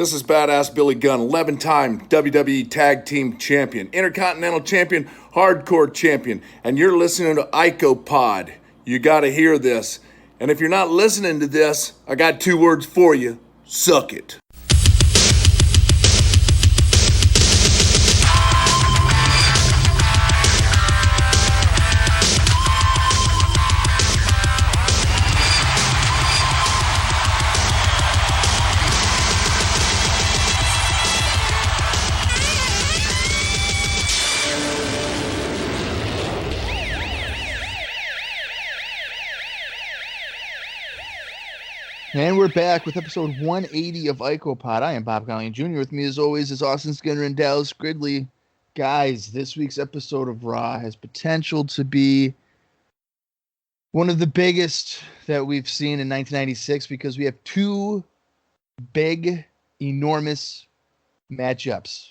This is Badass Billy Gunn, 11-time WWE Tag Team Champion, Intercontinental Champion, Hardcore Champion, and you're listening to IcoPod. You gotta hear this. And if you're not listening to this, I got 2 words for you. Suck it. And we're back with episode 180 of IcoPod. I am Bob Colleen Jr. With me, as always, is Austin Skinner and Dallas Gridley. Guys, this week's episode of Raw has potential to be one of the biggest that we've seen in 1996 because we have 2 big, enormous matchups.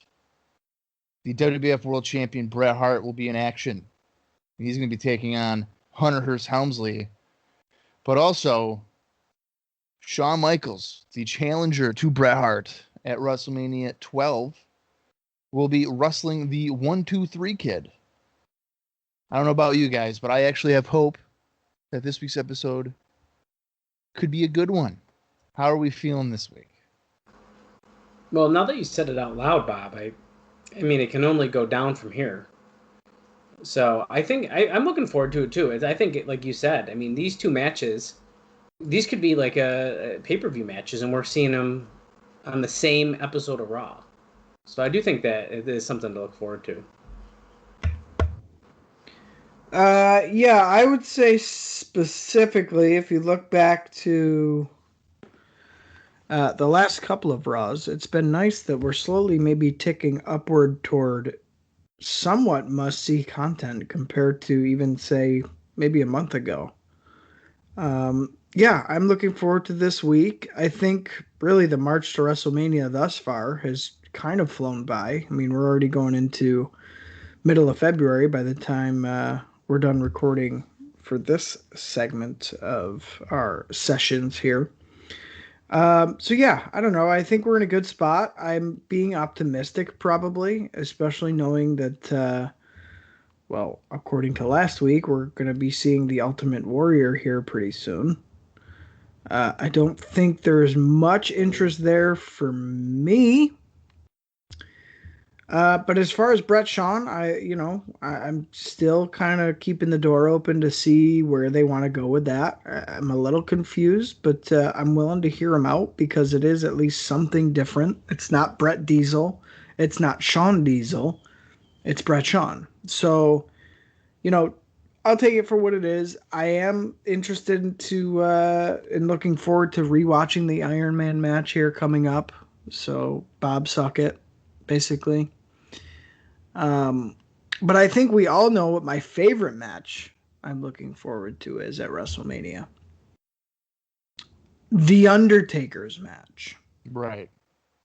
The WWF World Champion Bret Hart will be in action. He's going to be taking on Hunter Hearst Helmsley. But also, Shawn Michaels, the challenger to Bret Hart at WrestleMania 12, will be wrestling the 1-2-3 Kid. I don't know about you guys, but I actually have hope that this week's episode could be a good one. How are we feeling this week? Well, now that you said it out loud, Bob, I mean, it can only go down from here. So I think I'm looking forward to it too. I think, like you said, I mean, these 2 matches, these could be like a pay-per-view matches, and we're seeing them on the same episode of Raw. So I do think that it is something to look forward to. Yeah, I would say specifically, if you look back to the last couple of Raws, it's been nice that we're slowly maybe ticking upward toward somewhat must-see content compared to even, say, maybe a month ago. Yeah, I'm looking forward to this week. I think really the march to WrestleMania thus far has kind of flown by. I mean, we're already going into middle of February by the time we're done recording for this segment of our sessions here. So yeah, I don't know. I think we're in a good spot. I'm being optimistic probably, especially knowing that, well, according to last week, we're going to be seeing the Ultimate Warrior here pretty soon. I don't think there's much interest there for me. But as far as Bret Shawn, I'm still kind of keeping the door open to see where they want to go with that. I'm a little confused, but I'm willing to hear them out because it is at least something different. It's not Bret Diesel. It's not Shawn Diesel. It's Bret Shawn. So, I'll take it for what it is. I am interested in looking forward to rewatching the Iron Man match here coming up. So, Bob, suck it, basically. But I think we all know what my favorite match I'm looking forward to is at WrestleMania. The Undertaker's match. Right.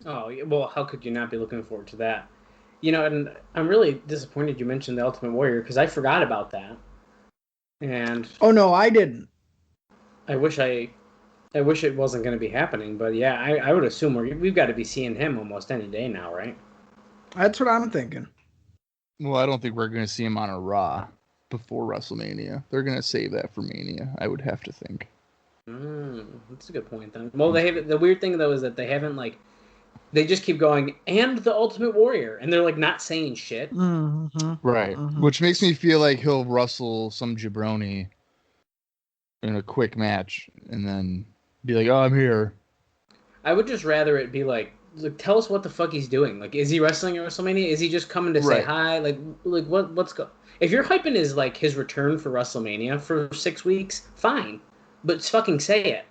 Oh, well, how could you not be looking forward to that? And I'm really disappointed you mentioned the Ultimate Warrior because I forgot about that. And oh no, I didn't. I wish it wasn't going to be happening, but yeah, I would assume we've got to be seeing him almost any day now, right? That's what I'm thinking. Well, I don't think we're going to see him on a Raw before WrestleMania. They're going to save that for Mania, I would have to think. That's a good point, then. Well, the weird thing, though, is that they haven't, they just keep going, and the Ultimate Warrior, and they're, not saying shit. Mm-hmm. Right. Mm-hmm. Which makes me feel like he'll wrestle some jabroni in a quick match, and then be like, oh, I'm here. I would just rather it be tell us what the fuck he's doing. Is he wrestling at WrestleMania? Is he just coming to say hi? What's go? If you're hyping his return for WrestleMania for 6 weeks, fine, but fucking say it.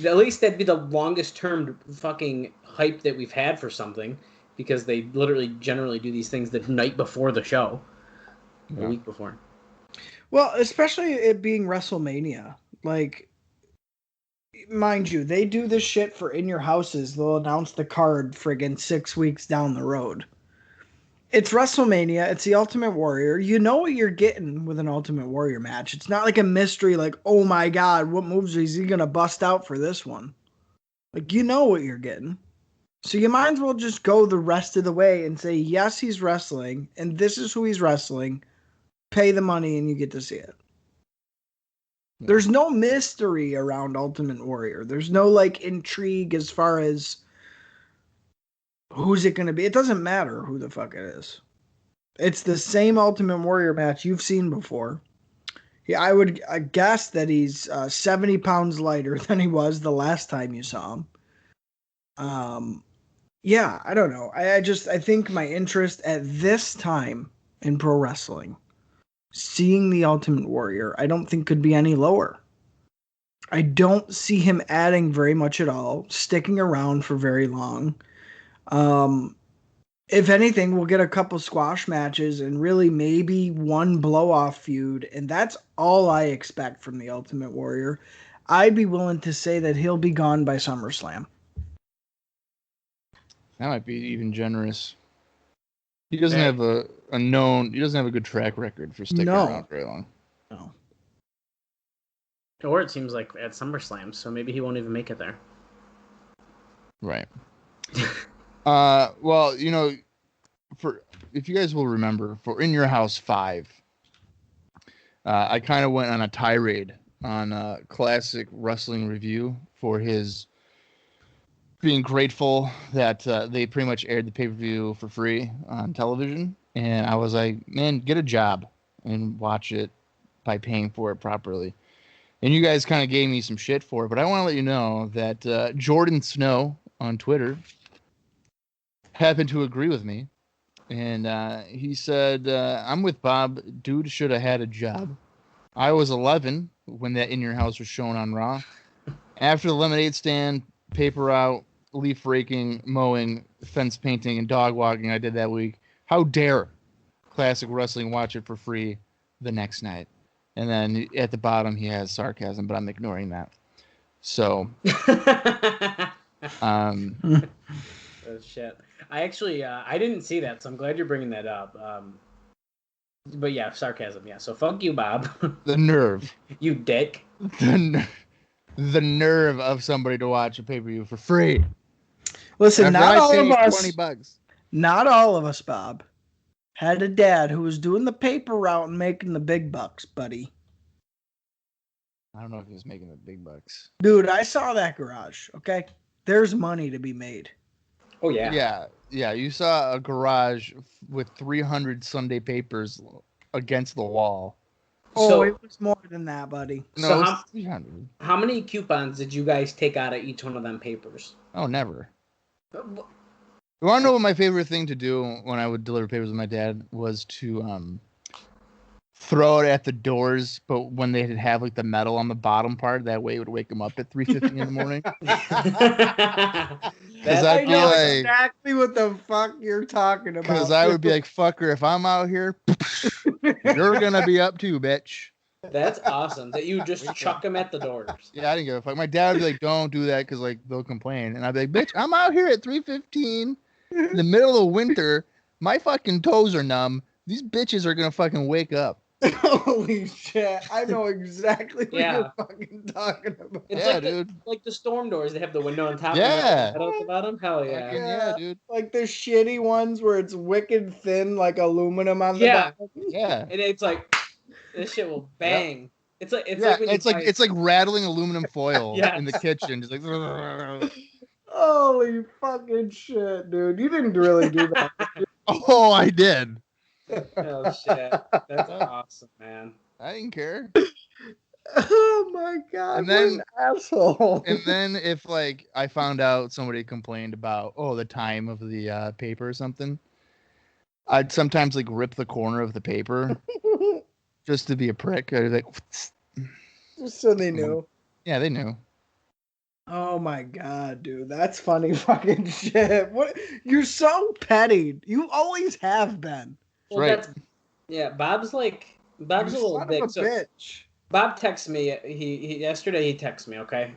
At least that'd be the longest term fucking hype that we've had for something, because they literally generally do these things the night before the show, the week before. Well, especially it being WrestleMania, mind you, they do this shit for in your houses. They'll announce the card friggin' 6 weeks down the road. It's WrestleMania. It's the Ultimate Warrior. You know what you're getting with an Ultimate Warrior match. It's not like a mystery, oh my God, what moves is he going to bust out for this one? You know what you're getting. So you might as well just go the rest of the way and say, yes, he's wrestling, and this is who he's wrestling. Pay the money and you get to see it. Yeah. There's no mystery around Ultimate Warrior. There's no like intrigue as far as who's it going to be. It doesn't matter who the fuck it is. It's the same Ultimate Warrior match you've seen before. Yeah, I would guess that he's 70 pounds lighter than he was the last time you saw him. Yeah, I don't know. I think my interest at this time in pro wrestling, seeing the Ultimate Warrior, I don't think could be any lower. I don't see him adding very much at all, sticking around for very long. If anything, we'll get a couple squash matches and really maybe one blow-off feud, and that's all I expect from the Ultimate Warrior. I'd be willing to say that he'll be gone by SummerSlam. That might be even generous. He doesn't have he doesn't have a good track record for sticking around very long. No. Or it seems like at SummerSlam, so maybe he won't even make it there. Right. Well, you know, if you guys will remember, for In Your House 5, I kind of went on a tirade on Classic Wrestling Review for his being grateful that they pretty much aired the pay-per-view for free on television. And I was like, man, get a job and watch it by paying for it properly. And you guys kind of gave me some shit for it, but I want to let you know that Jordan Snow on Twitter happened to agree with me. And he said, I'm with Bob. Dude should have had a job. I was 11 when that In Your House was shown on Raw. After the lemonade stand, paper out, leaf raking, mowing, fence painting, and dog walking I did that week. How dare Classic Wrestling watch it for free the next night? And then at the bottom, he has sarcasm, but I'm ignoring that. So, oh, shit. I actually, I didn't see that, so I'm glad you're bringing that up. But yeah, sarcasm, yeah. So fuck you, Bob. The nerve. You dick. The nerve of somebody to watch a pay-per-view for free. Listen, not all of us, $20. Not all of us, Bob, had a dad who was doing the paper route and making the big bucks, buddy. I don't know if he was making the big bucks. Dude, I saw that garage, okay? There's money to be made. Oh, yeah. Yeah, you saw a garage with 300 Sunday papers against the wall. Oh, it was more than that, buddy. No, so it was 300. How many coupons did you guys take out of each one of them papers? Oh, never. You want to know what my favorite thing to do when I would deliver papers with my dad was to throw it at the doors, but when they'd have like the metal on the bottom part, that way it would wake them up at 3:50 in the morning. Because I know exactly what the fuck you're talking about. Because I would be like, fucker, if I'm out here, you're gonna be up too, bitch. That's awesome that you just chuck them at the doors. Yeah, I didn't give a fuck. My dad would be like, don't do that because like they'll complain. And I'd be like, bitch, I'm out here at 3:15 in the middle of winter. My fucking toes are numb. These bitches are gonna fucking wake up. Holy shit. I know exactly what you're fucking talking about. It's dude. Like the storm doors, they have the window on top yeah. and the at the bottom. Hell yeah. Yeah, dude. Like the shitty ones where it's wicked thin, like aluminum on the bottom. Yeah. And it's like, this shit will bang. Yep. It's like rattling aluminum foil in the kitchen. Just like holy fucking shit, dude. You didn't really do that. Oh, I did. Oh shit. That's awesome, man. I didn't care. Oh my god. And then, what an asshole. And then if like I found out somebody complained about the time of the paper or something, I'd sometimes like rip the corner of the paper just to be a prick. I'd be like, just so they knew. Yeah, they knew. Oh my god, dude, that's funny fucking shit. What? You're so petty. You always have been. Well, right. Bob's a little son dick. Of a bitch. Bob texted me. He yesterday. He texted me. Okay,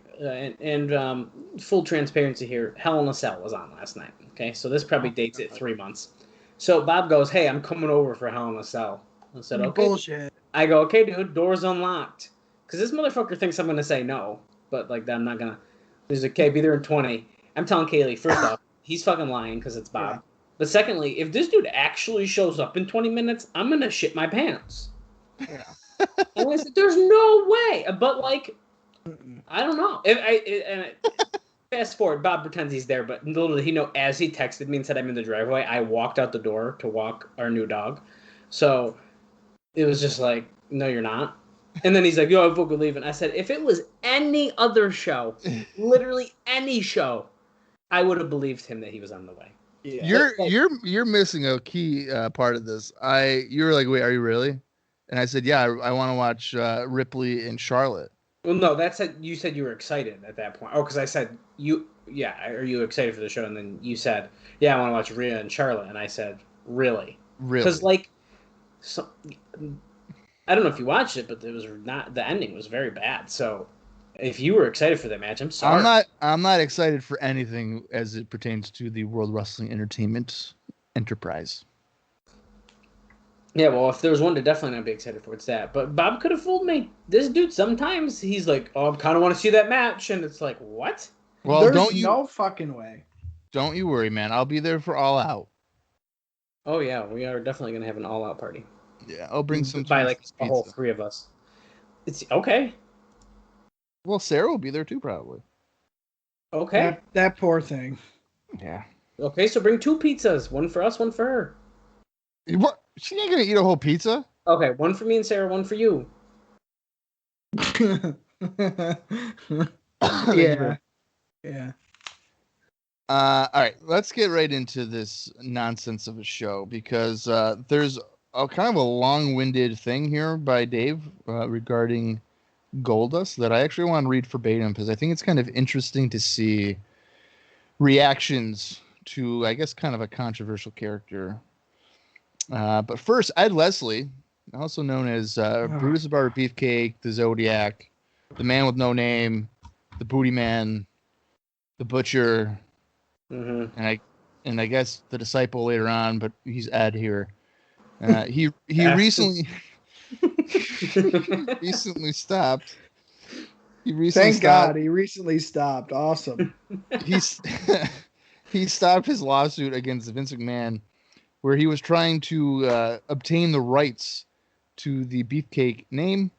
and full transparency here. Hell in a Cell was on last night. Okay, so this probably dates it 3 months. So Bob goes, "Hey, I'm coming over for Hell in a Cell." I said, "Okay." Bullshit. I go, "Okay, dude. Door's unlocked." Because this motherfucker thinks I'm gonna say no, but like I'm not gonna. He's like, "Okay, be there in 20." I'm telling Kaylee, first off, he's fucking lying because it's Bob. Yeah. But secondly, if this dude actually shows up in 20 minutes, I'm gonna shit my pants. Yeah. And I said, "There's no way." But like, I don't know. Fast forward, Bob pretends he's there, but little did he know, as he texted me and said I'm in the driveway, I walked out the door to walk our new dog. So it was just like, no, you're not. And then he's like, yo, I'm fucking leaving. I said, if it was any other show, literally any show, I would have believed him that he was on the way. Yeah. You're missing a key part of this. You were like, wait, are you really? And I said, yeah, I want to watch Ripley and Charlotte. Well, no, you said you were excited at that point. Oh, because I said, are you excited for the show? And then you said, yeah, I want to watch Rhea and Charlotte. And I said, really? Really? Because, I don't know if you watched it, but the ending was very bad. So if you were excited for that match, I'm sorry. I'm not excited for anything as it pertains to the World Wrestling Entertainment Enterprise. Yeah, well, if there was one to definitely not be excited for, it's that. But Bob could have fooled me. This dude, sometimes he's like, oh, I kind of want to see that match. And it's like, what? Well, there's no fucking way. Don't you worry, man. I'll be there for All Out. Oh, yeah. We are definitely going to have an All Out party. Yeah, I'll bring some. By like a whole three of us. It's okay. Well, Sarah will be there too, probably. Okay. That poor thing. Yeah. Okay, so bring 2 pizzas. One for us, one for her. What? She ain't gonna eat a whole pizza. Okay, one for me and Sarah, one for you. Yeah. Yeah. All right, let's get right into this nonsense of a show because there's a kind of a long-winded thing here by Dave regarding Goldust that I actually want to read verbatim because I think it's kind of interesting to see reactions to, I guess, kind of a controversial character. But first, Ed Leslie, also known as Brutus the Barber Beefcake, the Zodiac, the Man with No Name, the Booty Man, the Butcher, and I guess the Disciple later on, but he's Ed here. He recently stopped. Thank God he recently stopped. Awesome. He stopped his lawsuit against Vince McMahon, where he was trying to obtain the rights to the Beefcake name.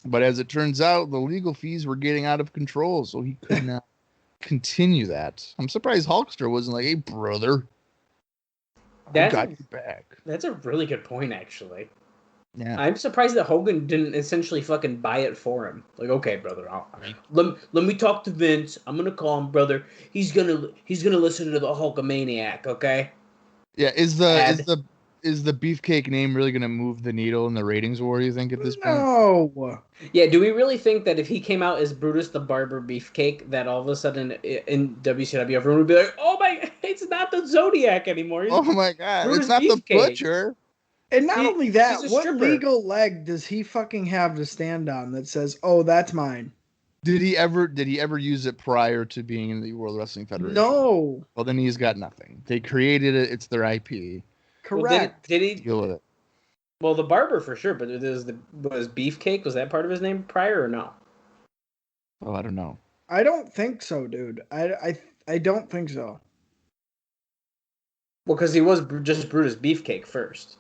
But as it turns out, the legal fees were getting out of control, so he could not continue that. I'm surprised Hulkster wasn't like, hey, brother, I got you back. That's a really good point, actually. Yeah. I'm surprised that Hogan didn't essentially fucking buy it for him. Like, okay, brother, let me talk to Vince. I'm gonna call him, brother. He's gonna listen to the Hulkamaniac, okay? Yeah, is the Beefcake name really gonna move the needle in the ratings war, you think, at this point? No. Yeah, do we really think that if he came out as Brutus the Barber Beefcake, that all of a sudden in WCW everyone would be like, oh my, it's not the Zodiac anymore. Oh my God, Brutus it's not Beefcake. the Butcher. And not only that, what stripper. legal leg does he fucking have to stand on that says, "Oh, that's mine"? Did he ever use it prior to being in the World Wrestling Federation? No. Well, then he's got nothing. They created it. It's their IP. Correct. Well, did he deal with it? Well, the Barber for sure, but was Beefcake? Was that part of his name prior or no? Oh, I don't know. I don't think so, dude. I don't think so. Well, because he was just Brutus Beefcake first.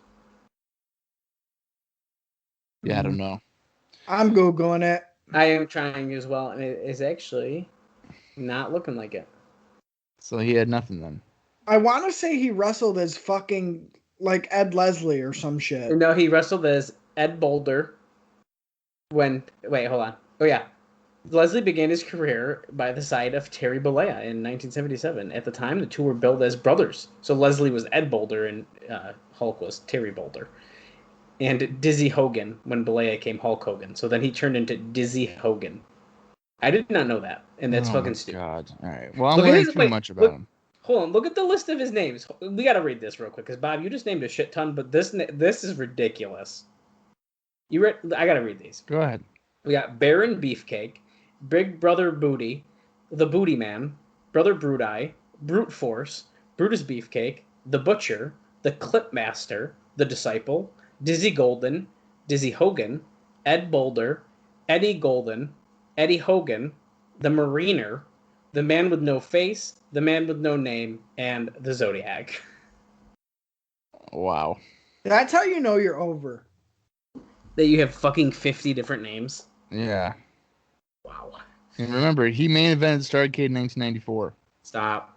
Yeah, I don't know. I'm Googling it. I am trying as well, and it is actually not looking like it. So he had nothing then. I want to say he wrestled as fucking like Ed Leslie or some shit. No, he wrestled as Ed Boulder. Wait, hold on. Oh yeah, Leslie began his career by the side of Terry Bollea in 1977. At the time, the two were billed as brothers. So Leslie was Ed Boulder, and Hulk was Terry Boulder. And Dizzy Hogan, when Bollea came Hulk Hogan. So then he turned into Dizzy Hogan. I did not know that, and that's fucking stupid. God. All right. Well, I'm learning too much about him. Hold on. Look at the list of his names. We got to read this real quick, because Bob, you just named a shit ton, but this is ridiculous. I got to read these. Go ahead. We got Baron Beefcake, Big Brother Booty, the Booty Man, Brother Brute Eye, Brute Force, Brutus Beefcake, the Butcher, the Clipmaster, the Disciple, Dizzy Golden, Dizzy Hogan, Ed Boulder, Eddie Golden, Eddie Hogan, the Mariner, the man with no face, the man with no name, and the Zodiac. Wow. That's how you know you're over. That you have fucking 50 different names. Yeah. Wow. And remember, he main evented Starrcade in 1994. Stop.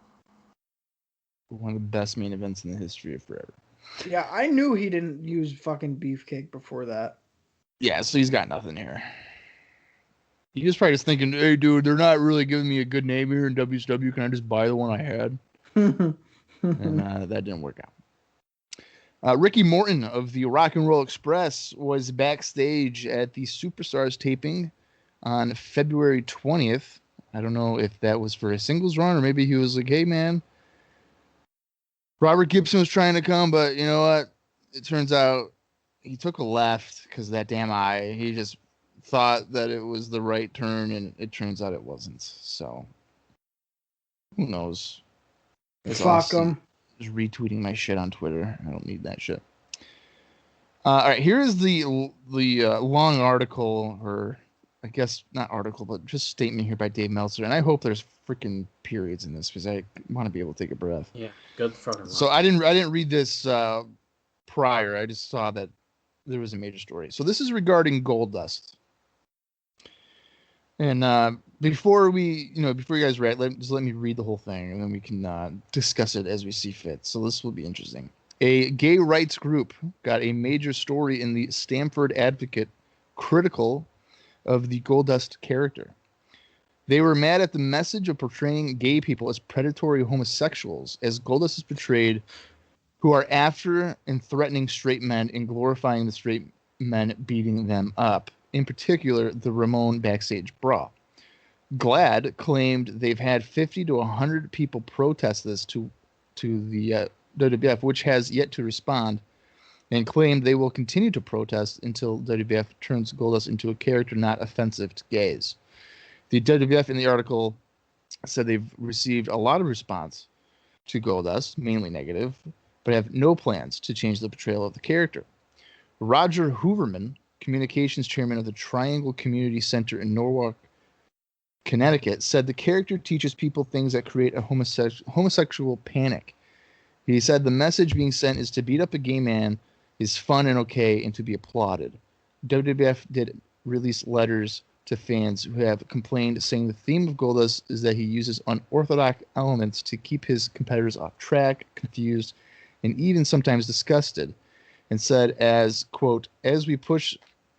One of the best main events in the history of forever. Yeah, I knew he didn't use fucking Beefcake before that. Yeah, so he's got nothing here. He was probably just thinking, hey, dude, they're not really giving me a good name here in WCW. Can I just buy the one I had? And that didn't work out. Ricky Morton of the Rock and Roll Express was backstage at the Superstars taping on February 20th. I don't know if that was for a singles run or maybe he was like, hey, man, Robert Gibson was trying to come, but you know what? It turns out he took a left because of that damn eye. He just thought that it was the right turn, and it turns out it wasn't. So, who knows? Fuck him. Just retweeting my shit on Twitter. I don't need that shit. All right, here is the long article, or I guess not article, but just statement here by Dave Meltzer. And I hope there's freaking periods in this because I want to be able to take a breath. Yeah, good fucking. So I didn't read this prior. I just saw that there was a major story. So this is regarding Goldust. And before you guys read, let me read the whole thing, and then we can discuss it as we see fit. So this will be interesting. A gay rights group got a major story in the Stamford Advocate critical of the Goldust character. They were mad at the message of portraying gay people as predatory homosexuals, as Goldust is portrayed, who are after and threatening straight men and glorifying the straight men beating them up. In particular, the Ramon backstage brawl. GLAAD claimed they've had 50 to 100 people protest this to the WWF, which has yet to respond, and claimed they will continue to protest until WWF turns Goldust into a character not offensive to gays. The WWF in the article said they've received a lot of response to Goldust, mainly negative, but have no plans to change the portrayal of the character. Roger Hooverman, communications chairman of the Triangle Community Center in Norwalk, Connecticut, said the character teaches people things that create a homosexual panic. He said the message being sent is to beat up a gay man is fun and okay and to be applauded. WWF did release letters to fans who have complained, saying the theme of Goldust is that he uses unorthodox elements to keep his competitors off track, confused, and even sometimes disgusted, and said as, quote, as we push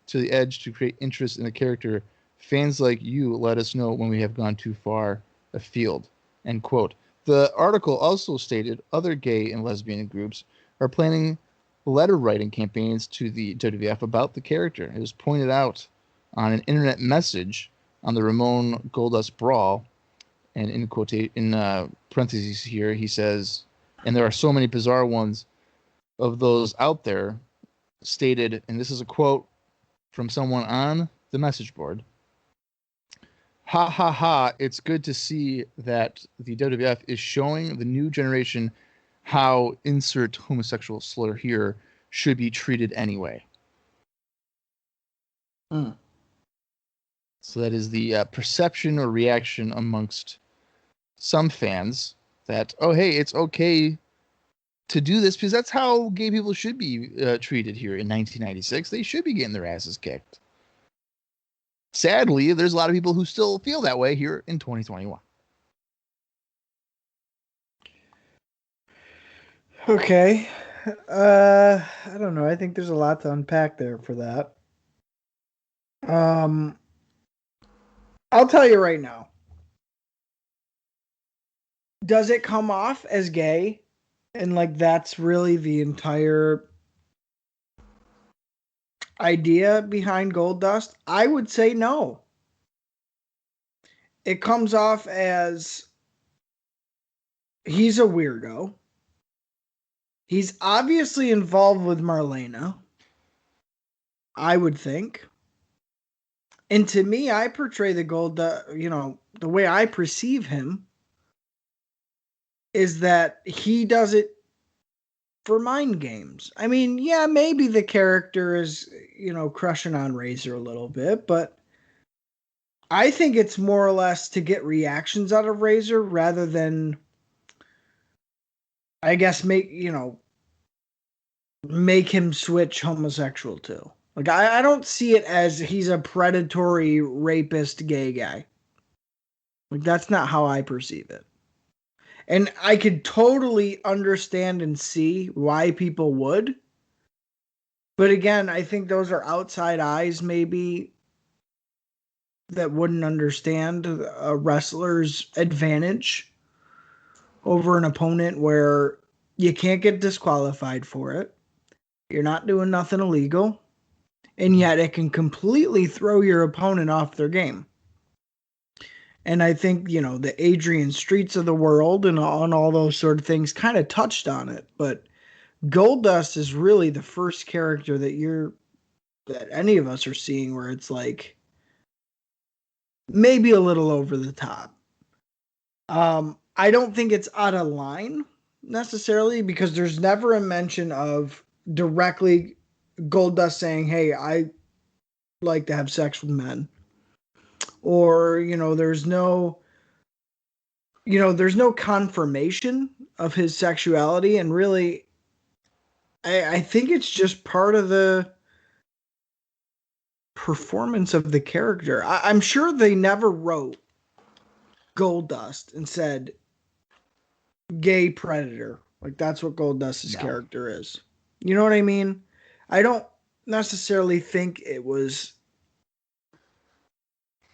to the edge to create interest in the character, fans like you let us know when we have gone too far afield, end quote. The article also stated other gay and lesbian groups are planning letter writing campaigns to the WWF about the character. It was pointed out on an internet message on the Ramon Goldust brawl, and in parentheses here, he says, and there are so many bizarre ones of those out there, stated, and this is a quote from someone on the message board, ha ha ha, it's good to see that the WWF is showing the new generation how insert homosexual slur here should be treated anyway. So that is the perception or reaction amongst some fans that, oh, hey, it's okay to do this because that's how gay people should be treated here in 1996. They should be getting their asses kicked. Sadly, there's a lot of people who still feel that way here in 2021. Okay. I don't know. I think there's a lot to unpack there for that. I'll tell you right now. Does it come off as gay? And like that's really the entire idea behind Goldust? I would say no. It comes off as he's a weirdo. He's obviously involved with Marlena, I would think. And to me, I portray the the way I perceive him is that he does it for mind games. I mean, yeah, maybe the character is, crushing on Razor a little bit, but I think it's more or less to get reactions out of Razor rather than, I guess, make him switch homosexual too. Like, I don't see it as he's a predatory, rapist, gay guy. Like, that's not how I perceive it. And I could totally understand and see why people would. But again, I think those are outside eyes maybe that wouldn't understand a wrestler's advantage over an opponent where you can't get disqualified for it. You're not doing nothing illegal. And yet it can completely throw your opponent off their game. And I think, the Adrian Streets of the world and all those sort of things kind of touched on it. But Goldust is really the first character that any of us are seeing where it's like maybe a little over the top. I don't think it's out of line necessarily because there's never a mention of directly Goldust saying, "Hey, I like to have sex with men." Or, there's no confirmation of his sexuality. And really, I think it's just part of the performance of the character. I'm sure they never wrote Goldust and said gay predator. Like, that's what Goldust's character is. You know what I mean? I don't necessarily think it was...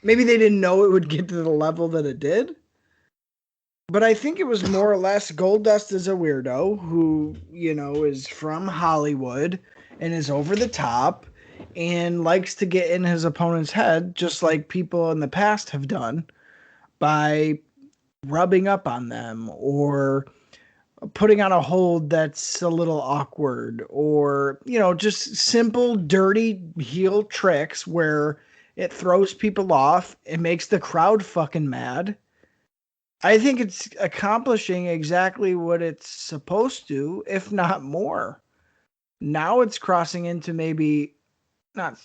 Maybe they didn't know it would get to the level that it did. But I think it was more or less Goldust is a weirdo who, is from Hollywood and is over the top and likes to get in his opponent's head, just like people in the past have done, by rubbing up on them or putting on a hold that's a little awkward or, just simple, dirty heel tricks where it throws people off. It makes the crowd fucking mad. I think it's accomplishing exactly what it's supposed to, if not more. Now it's crossing into maybe not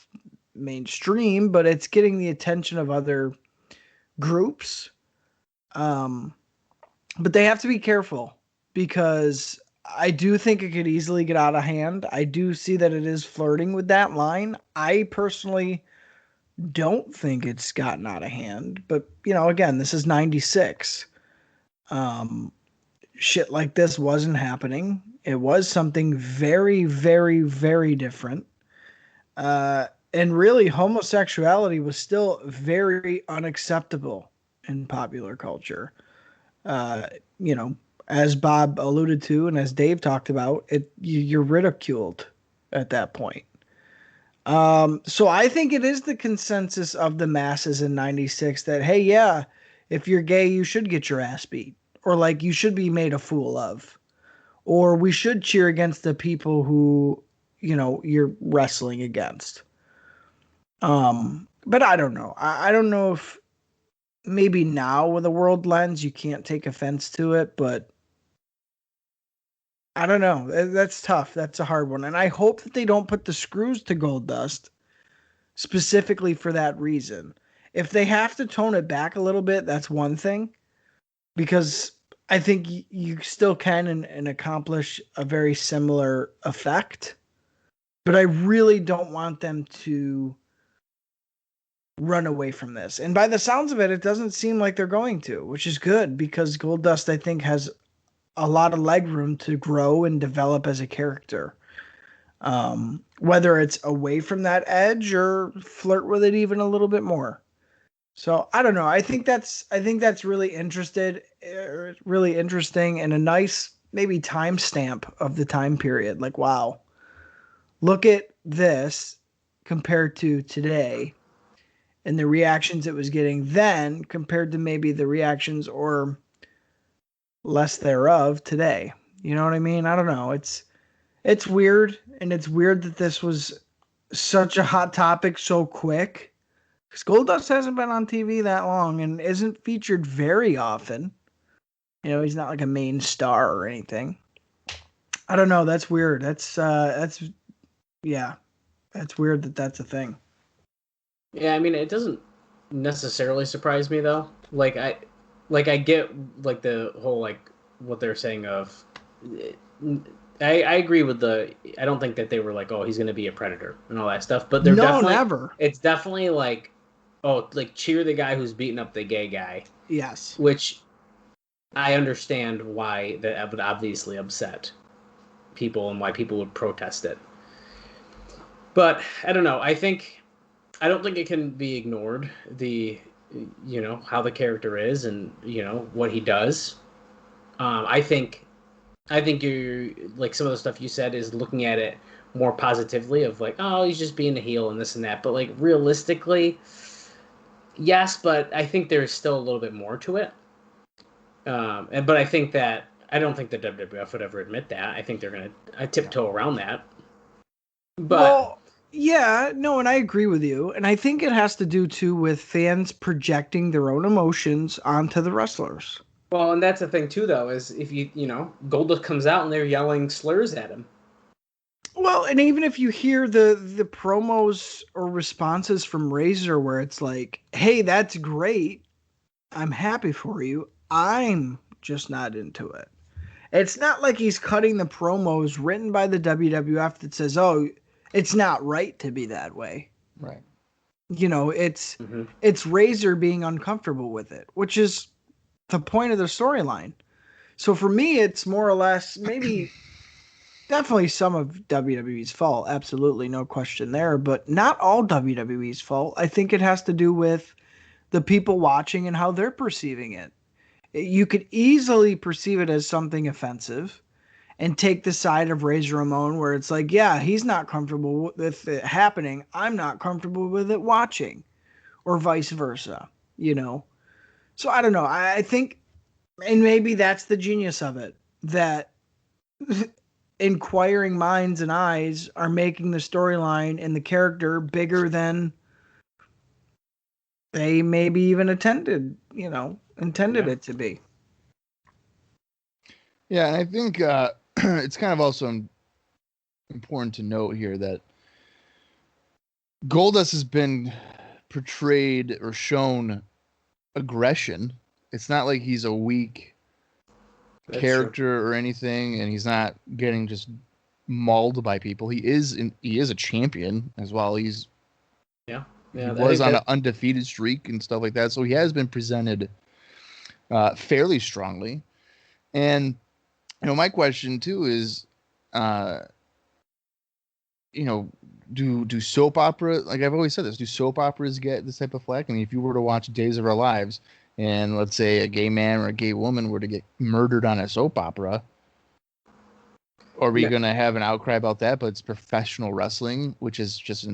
mainstream, but it's getting the attention of other groups. But they have to be careful because I do think it could easily get out of hand. I do see that it is flirting with that line. I personally don't think it's gotten out of hand, but again, this is 96. Shit like this wasn't happening. It was something very, very, very different. And really, homosexuality was still very unacceptable in popular culture. As Bob alluded to, and as Dave talked about, you're ridiculed at that point. So I think it is the consensus of the masses in 96 that, hey, yeah, if you're gay, you should get your ass beat, or like you should be made a fool of, or we should cheer against the people who, you're wrestling against. But I don't know. I don't know if maybe now with a world lens, you can't take offense to it, but I don't know. That's tough. That's a hard one. And I hope that they don't put the screws to Goldust specifically for that reason. If they have to tone it back a little bit, that's one thing. Because I think you still can and accomplish a very similar effect. But I really don't want them to run away from this. And by the sounds of it, it doesn't seem like they're going to, which is good because Goldust, I think, has a lot of leg room to grow and develop as a character. Whether it's away from that edge or flirt with it even a little bit more. So I don't know. I think that's really interesting and a nice maybe timestamp of the time period. Like, wow, look at this compared to today and the reactions it was getting then compared to maybe the reactions or less thereof today. You know what I mean? I don't know. It's weird, and it's weird that this was such a hot topic so quick. Because Goldust hasn't been on TV that long and isn't featured very often. He's not like a main star or anything. I don't know. That's weird. That's weird that that's a thing. Yeah, I mean, it doesn't necessarily surprise me though. I get like the whole like what they're saying of. I agree with the. I don't think that they were like, oh, he's gonna be a predator and all that stuff. But they're No, definitely. never. It's definitely like, oh, like cheer the guy who's beating up the gay guy. Yes. Which I understand why that would obviously upset people and why people would protest it. But I don't know. I don't think it can be ignored. How the character is and what he does. I think you like some of the stuff you said is looking at it more positively of like, oh, he's just being a heel and this and that. But like realistically, yes, but I think there's still a little bit more to it. But I think that I don't think the WWF would ever admit that. I think they're gonna tiptoe around that. But well, yeah, no, and I agree with you. And I think it has to do too with fans projecting their own emotions onto the wrestlers. Well, and that's the thing too, though, is if Goldust comes out and they're yelling slurs at him. Well, and even if you hear the promos or responses from Razor where it's like, "Hey, that's great. I'm happy for you. I'm just not into it." It's not like he's cutting the promos written by the WWF that says, "Oh, it's not right to be that way." Right. It's Razor being uncomfortable with it, which is the point of the storyline. So for me, it's more or less maybe definitely some of WWE's fault. Absolutely, no question there, but not all WWE's fault. I think it has to do with the people watching and how they're perceiving it. You could easily perceive it as something offensive and take the side of Razor Ramon where it's like, yeah, he's not comfortable with it happening. I'm not comfortable with it watching, or vice versa, So I don't know. I think, and maybe that's the genius of it, that inquiring minds and eyes are making the storyline and the character bigger than they maybe even intended it to be. Yeah, and I think it's kind of also important to note here that Goldust has been portrayed or shown aggression. It's not like he's a weak character or anything, and he's not getting just mauled by people. He is a champion as well. He was on an undefeated streak and stuff like that, so he has been presented fairly strongly. And my question too is, do soap opera, like I've always said this, do soap operas get this type of flack? I mean, if you were to watch Days of Our Lives and let's say a gay man or a gay woman were to get murdered on a soap opera, are we going to have an outcry about that? But it's professional wrestling, which is just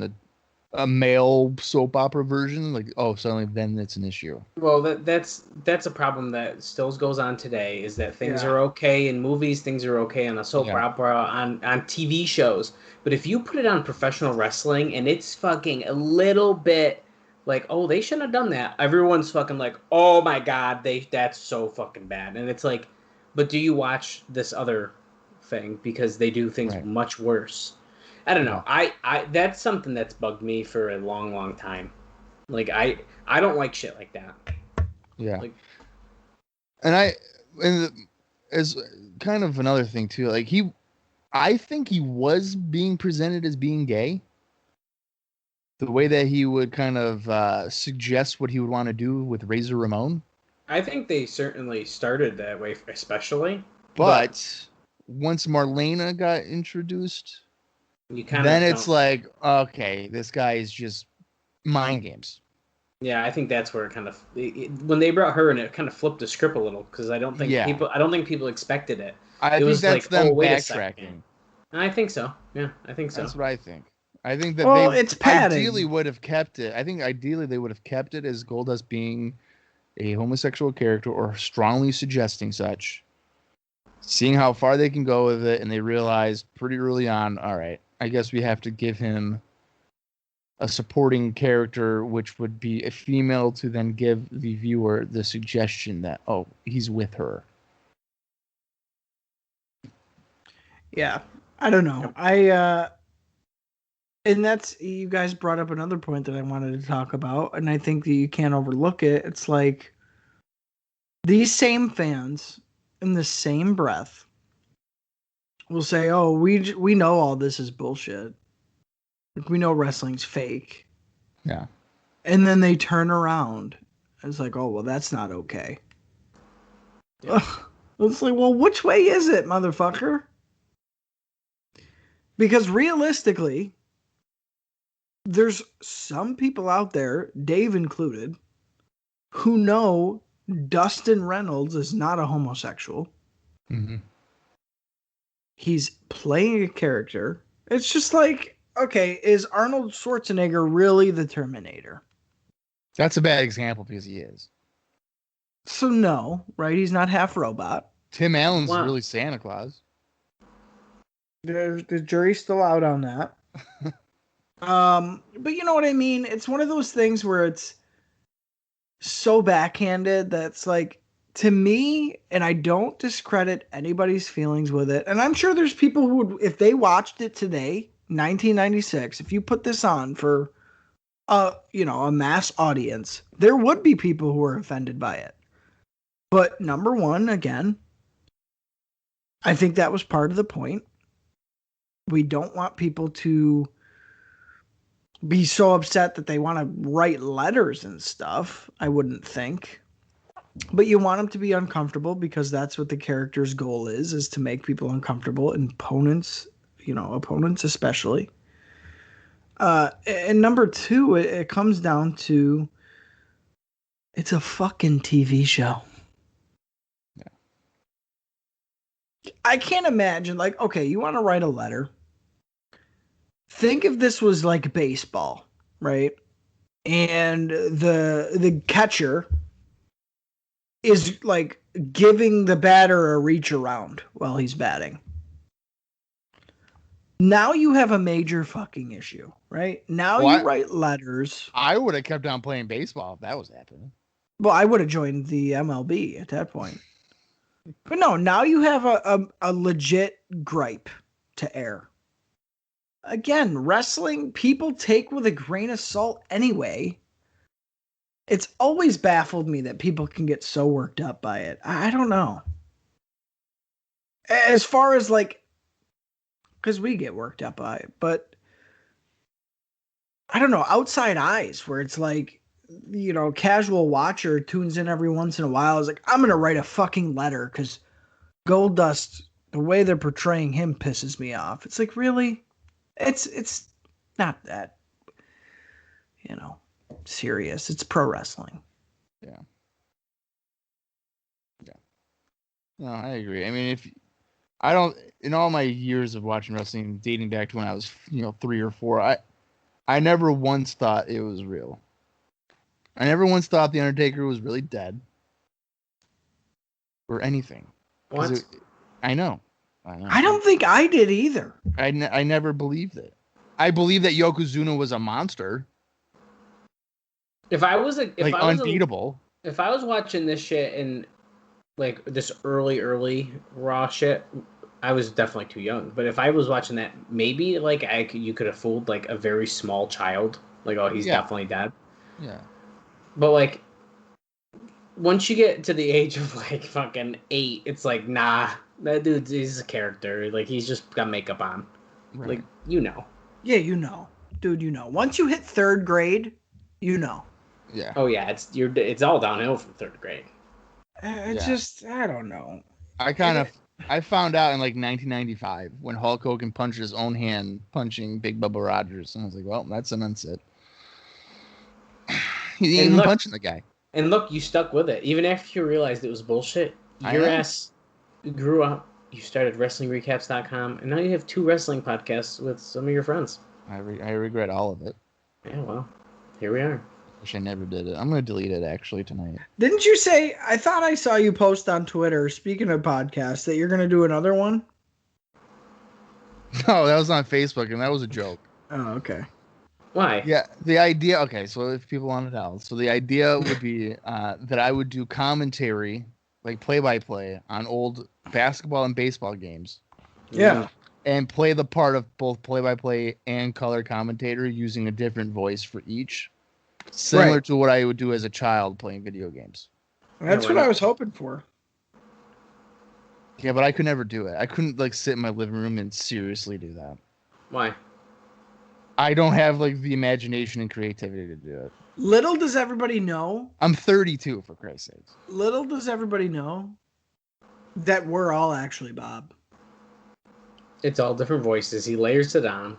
a male soap opera version. Like, oh, suddenly then it's an issue. Well, that's a problem that still goes on today. Is that things are okay in movies, things are okay on a soap opera, on TV shows. But if you put it on professional wrestling and it's fucking a little bit like, oh, they shouldn't have done that. Everyone's fucking like, oh my god, that's so fucking bad. And it's like, but do you watch this other thing because they do things much worse? I don't know. I that's something that's bugged me for a long, long time. Like I don't like shit like that. Yeah. And as kind of another thing too, like I think he was being presented as being gay. The way that he would kind of suggest what he would want to do with Razor Ramon. I think they certainly started that way, especially. But once Marlena got introduced, then it's like, okay, this guy is just mind games. Yeah, I think that's where it kind of when they brought her in, it kind of flipped the script a little because I don't think people expected it. I think that's them backtracking. I think so. Yeah, I think so. That's what I think. I think that it's padding. Ideally would have kept it. I think ideally they would have kept it as Goldust being a homosexual character or strongly suggesting such. Seeing how far they can go with it, and they realized pretty early on, all right, I guess we have to give him a supporting character, which would be a female, to then give the viewer the suggestion that, oh, he's with her. Yeah, I don't know. And that's, you guys brought up another point that I wanted to talk about, and I think that you can't overlook it. It's like these same fans in the same breath will say, "Oh, we know all this is bullshit. Like, we know wrestling's fake." Yeah. And then they turn around. And it's like, "Oh, well, that's not okay." Yeah. It's like, well, which way is it, motherfucker? Because realistically, there's some people out there, Dave included, who know Dustin Reynolds is not a homosexual. Mm-hmm. He's playing a character. It's just like, okay, is Arnold Schwarzenegger really the Terminator? That's a bad example because he is. So no, right? He's not half robot. Tim Allen's really Santa Claus. The jury's still out on that. But you know what I mean? It's one of those things where it's so backhanded that's like, to me, and I don't discredit anybody's feelings with it, and I'm sure there's people who would, if they watched it today, 1996, if you put this on for a mass audience, there would be people who are offended by it. But number one, again, I think that was part of the point. We don't want people to be so upset that they want to write letters and stuff, I wouldn't think. But you want them to be uncomfortable because that's what the character's goal is to make people uncomfortable, and opponents especially. And number two, it comes down to, it's a fucking TV show. Yeah. I can't imagine, like, okay, you want to write a letter. Think if this was like baseball, right? And the catcher is like giving the batter a reach around while he's batting. Now you have a major fucking issue, right? Now you write letters. I would have kept on playing baseball if that was happening. Well, I would have joined the MLB at that point. But no, now you have a legit gripe to air. Again, wrestling, people take with a grain of salt anyway. It's always baffled me that people can get so worked up by it. I don't know. As far as like, because we get worked up by it, but I don't know, outside eyes where it's like, casual watcher tunes in every once in a while is like, I'm going to write a fucking letter because Goldust, the way they're portraying him pisses me off. It's like, really? It's not that, serious. It's pro wrestling. Yeah. No, I agree. I mean, in all my years of watching wrestling, dating back to when I was, 3 or 4, I never once thought it was real. I never once thought The Undertaker was really dead. Or anything. What? I know. I don't think I did either. I never believed it. I believe that Yokozuna was a monster. If I was unbeatable. If I was watching this shit in like this early Raw shit, I was definitely too young. But if I was watching that, maybe like you could have fooled like a very small child, like, oh, he's definitely dead. Yeah. But like, once you get to the age of like fucking 8, it's like, nah, that he's a character. Like, he's just got makeup on. Right. Like, Yeah, dude, Once you hit 3rd grade, Yeah. Oh yeah, it's all downhill from 3rd grade. Just, I don't know. I found out in like 1995 when Hulk Hogan punched his own hand punching Big Bubba Rogers, and I was like, well, that cements it. He ain't even punching the guy. And look, you stuck with it. Even after you realized it was bullshit, your ass grew up. You started WrestlingRecaps.com, and now you have 2 wrestling podcasts with some of your friends. I regret all of it. Yeah, well, here we are. Wish I never did it. I'm going to delete it actually tonight. Didn't you say, I thought I saw you post on Twitter, speaking of podcasts, that you're going to do another one? No, that was on Facebook, and that was a joke. Oh, okay. Why? Yeah, the idea, okay, so if people want to know, so the idea would be that I would do commentary, like play-by-play, on old basketball and baseball games. Yeah. and play the part of both play-by-play and color commentator using a different voice for each, similar to what I would do as a child playing video games. That's what I was hoping for. Yeah, but I could never do it. I couldn't like sit in my living room and seriously do that. Why? I don't have like the imagination and creativity to do it. Little does everybody know. I'm 32, for Christ's sakes. Little does everybody know that we're all actually Bob. It's all different voices. He layers it on.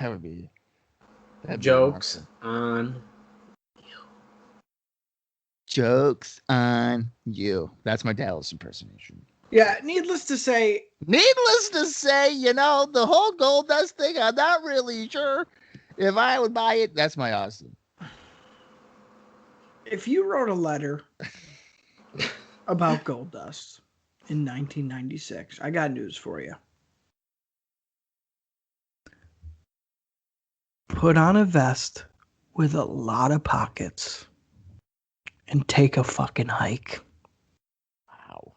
That would be... Jokes on you. Jokes on you. That's my Dallas impersonation. Yeah, needless to say, the whole gold dust thing, I'm not really sure if I would buy it. That's my Austin. If you wrote a letter about gold dust in 1996, I got news for you. Put on a vest with a lot of pockets and take a fucking hike. Wow.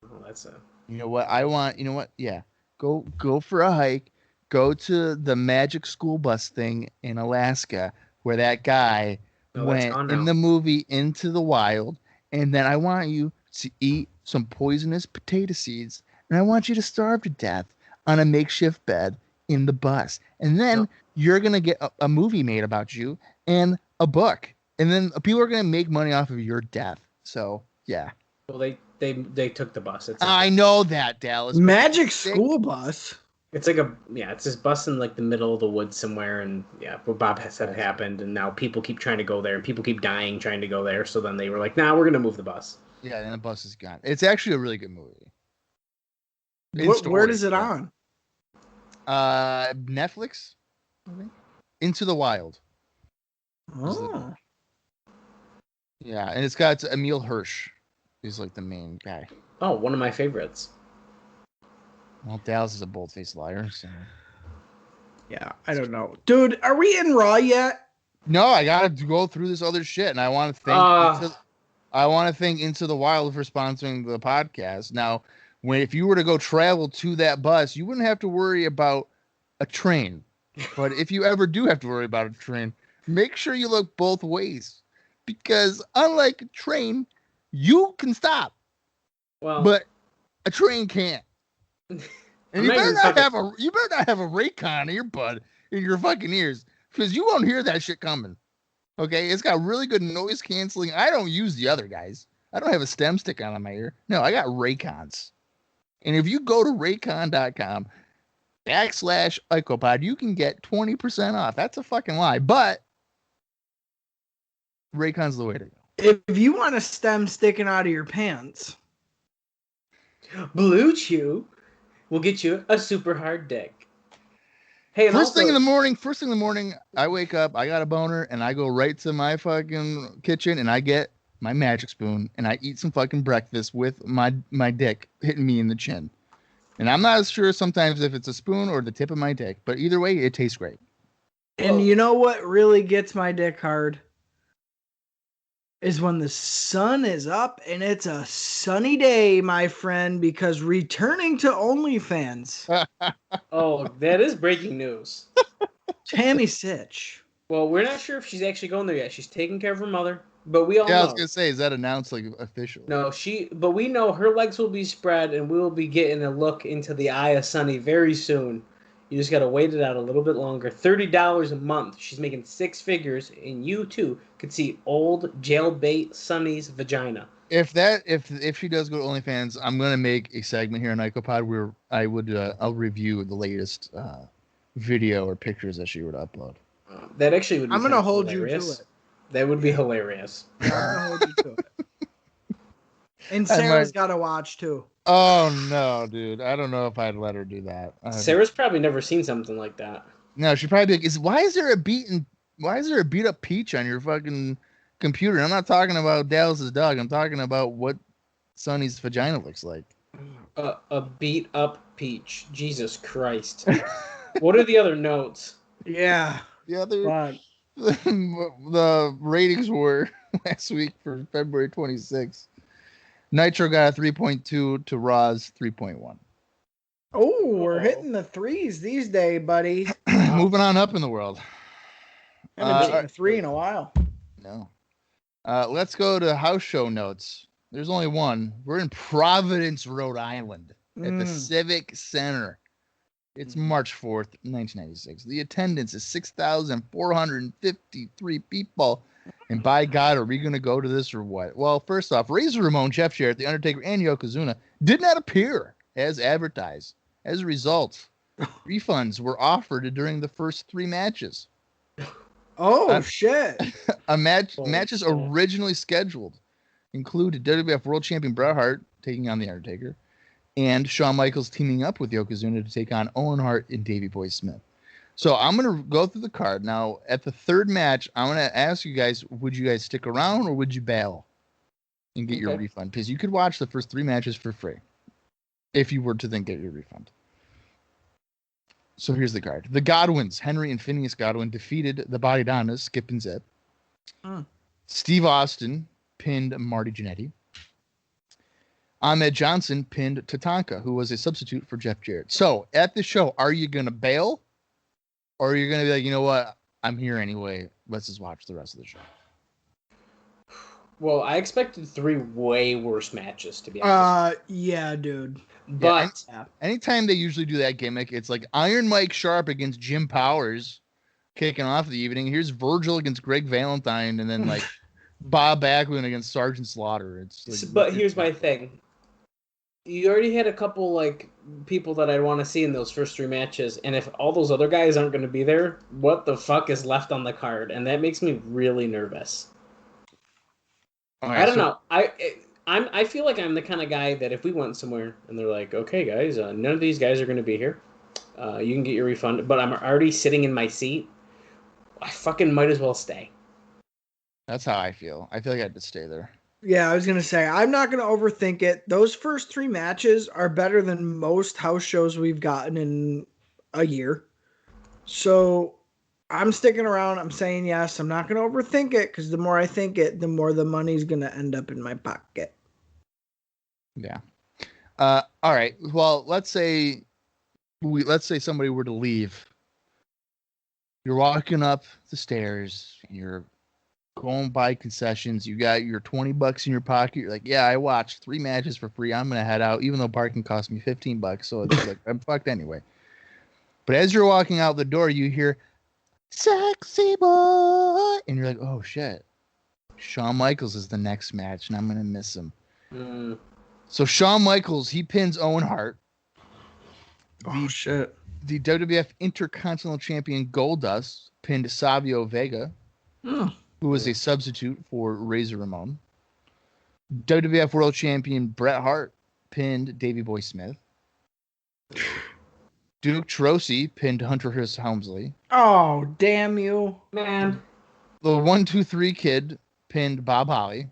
Oh, that's a... You know what? Yeah. Go for a hike. Go to the magic school bus thing in Alaska where that guy went in the movie Into the Wild. And then I want you to eat some poisonous potato seeds. And I want you to starve to death on a makeshift bed in the bus. And then you're going to get a movie made about you and a book. And then people are going to make money off of your death. So, yeah. Well, they took the bus. I know that, Dallas. Magic school bus? It's like it's this bus in like the middle of the woods somewhere. And yeah, what Bob has said happened. And now people keep trying to go there. And people keep dying trying to go there. So then they were like, nah, we're going to move the bus. Yeah, and the bus is gone. It's actually a really good movie. Where does it on? Netflix, I think. Into the Wild. Oh. Yeah, and it's got Emil Hirsch. He's like the main guy. Oh, one of my favorites. Well, Dallas is a bold-faced liar, so... Yeah, I don't know. Dude, are we in Raw yet? No, I gotta go through this other shit, and I want to thank Into the Wild for sponsoring the podcast. Now, if you were to go travel to that bus, you wouldn't have to worry about a train. But if you ever do have to worry about a train, make sure you look both ways. Because unlike a train, you can stop. Well, but a train can't. And you better not have a Raycon in your butt, in your fucking ears, because you won't hear that shit coming. Okay? It's got really good noise canceling. I don't use the other guys. I don't have a stem stick on my ear. No, I got Raycons. And if you go to raycon.com/IcoPod, you can get 20% off. That's a fucking lie. But Raycon's the way to go. If you want a stem sticking out of your pants, Blue Chew will get you a super hard dick. Hey, first thing in the morning, I wake up, I got a boner, and I go right to my fucking kitchen, and I get my magic spoon, and I eat some fucking breakfast with my dick hitting me in the chin. And I'm not sure sometimes if it's a spoon or the tip of my dick, but either way, it tastes great. And you know what really gets my dick hard? Is when the sun is up and it's a sunny day, my friend, because returning to OnlyFans. Oh, that is breaking news. Tammy Sitch. Well, we're not sure if she's actually going there yet. She's taking care of her mother, but we all know. I was going to say, is that announced like officially? No, but we know her legs will be spread and we will be getting a look into the eye of Sunny very soon. You just got to wait it out a little bit longer. $30 a month. She's making six figures, and you too could see old jailbait Sunny's vagina. If she does go to OnlyFans, I'm gonna make a segment here on IcoPod where I'll review the latest video or pictures that she would upload. That actually would be I'm gonna hold hilarious. you to it. That would be hilarious. I'm gonna hold you to it. And Sarah's got to watch too. Oh no, dude! I don't know if I'd let her do that. Sarah's probably never seen something like that. No, she'd probably be like, why is there a beat up peach on your fucking computer? I'm not talking about Dallas's dog. I'm talking about what Sonny's vagina looks like. A beat up peach. Jesus Christ! What are the other notes? Yeah, the other the ratings were last week for February 26th. Nitro got a 3.2 to Raw's 3.1. Ooh, we're hitting the threes these days, buddy. Moving on up in the world. I haven't seen a 3 in a while. No. Let's go to house show notes. There's only one. We're in Providence, Rhode Island at the Civic Center. It's March 4th, 1996. The attendance is 6,453 people. And by God, are we going to go to this or what? Well, first off, Razor Ramon, Jeff Jarrett, The Undertaker, and Yokozuna did not appear as advertised. As a result, refunds were offered during the first 3 matches. Oh, shit. Matches originally scheduled included WWF World Champion Bret Hart taking on The Undertaker and Shawn Michaels teaming up with Yokozuna to take on Owen Hart and Davey Boy Smith. So I'm going to go through the card. Now, at the third match, I'm going to ask you guys, would you guys stick around or would you bail and get your refund? Because you could watch the first 3 matches for free if you were to then get your refund. So here's the card. The Godwins, Henry and Phineas Godwin, defeated the Body Donnas, Skip and Zip. Steve Austin pinned Marty Jannetty. Ahmed Johnson pinned Tatanka, who was a substitute for Jeff Jarrett. So at the show, are you going to bail? Or are you going to be like, you know what? I'm here anyway. Let's just watch the rest of the show. Well, I expected 3 way worse matches, to be honest. Yeah, dude. But anytime they usually do that gimmick, it's like Iron Mike Sharp against Jim Powers kicking off the evening. Here's Virgil against Greg Valentine, and then like Bob Backlund against Sergeant Slaughter. It's like, but here's my thing. You already had a couple like people that I'd want to see in those first 3 matches, and if all those other guys aren't going to be there, what the fuck is left on the card? And that makes me really nervous. Right, I don't know. I feel like I'm the kind of guy that if we went somewhere and they're like, okay, guys, none of these guys are going to be here. You can get your refund, but I'm already sitting in my seat. I fucking might as well stay. That's how I feel. I feel like I had to stay there. Yeah, I was going to say, I'm not going to overthink it. Those first 3 matches are better than most house shows we've gotten in a year. So I'm sticking around. I'm saying yes. I'm not going to overthink it because the more I think it, the more the money's going to end up in my pocket. Yeah. All right. Well, let's say somebody were to leave. You're walking up the stairs and you're going by concessions. You got your $20 in your pocket. You're like, yeah, I watched 3 matches for free. I'm going to head out, even though parking cost me $15. So it's like, I'm fucked anyway. But as you're walking out the door, you hear, sexy boy. And you're like, oh shit. Shawn Michaels is the next match and I'm going to miss him. So Shawn Michaels, he pins Owen Hart. Shit. The WWF Intercontinental Champion Goldust pinned Savio Vega, who was a substitute for Razor Ramon. WWF World Champion Bret Hart pinned Davey Boy Smith. Duke Trosi pinned Hunter Hearst Helmsley. Oh, damn you, man. The 1-2-3 Kid pinned Bob Holly.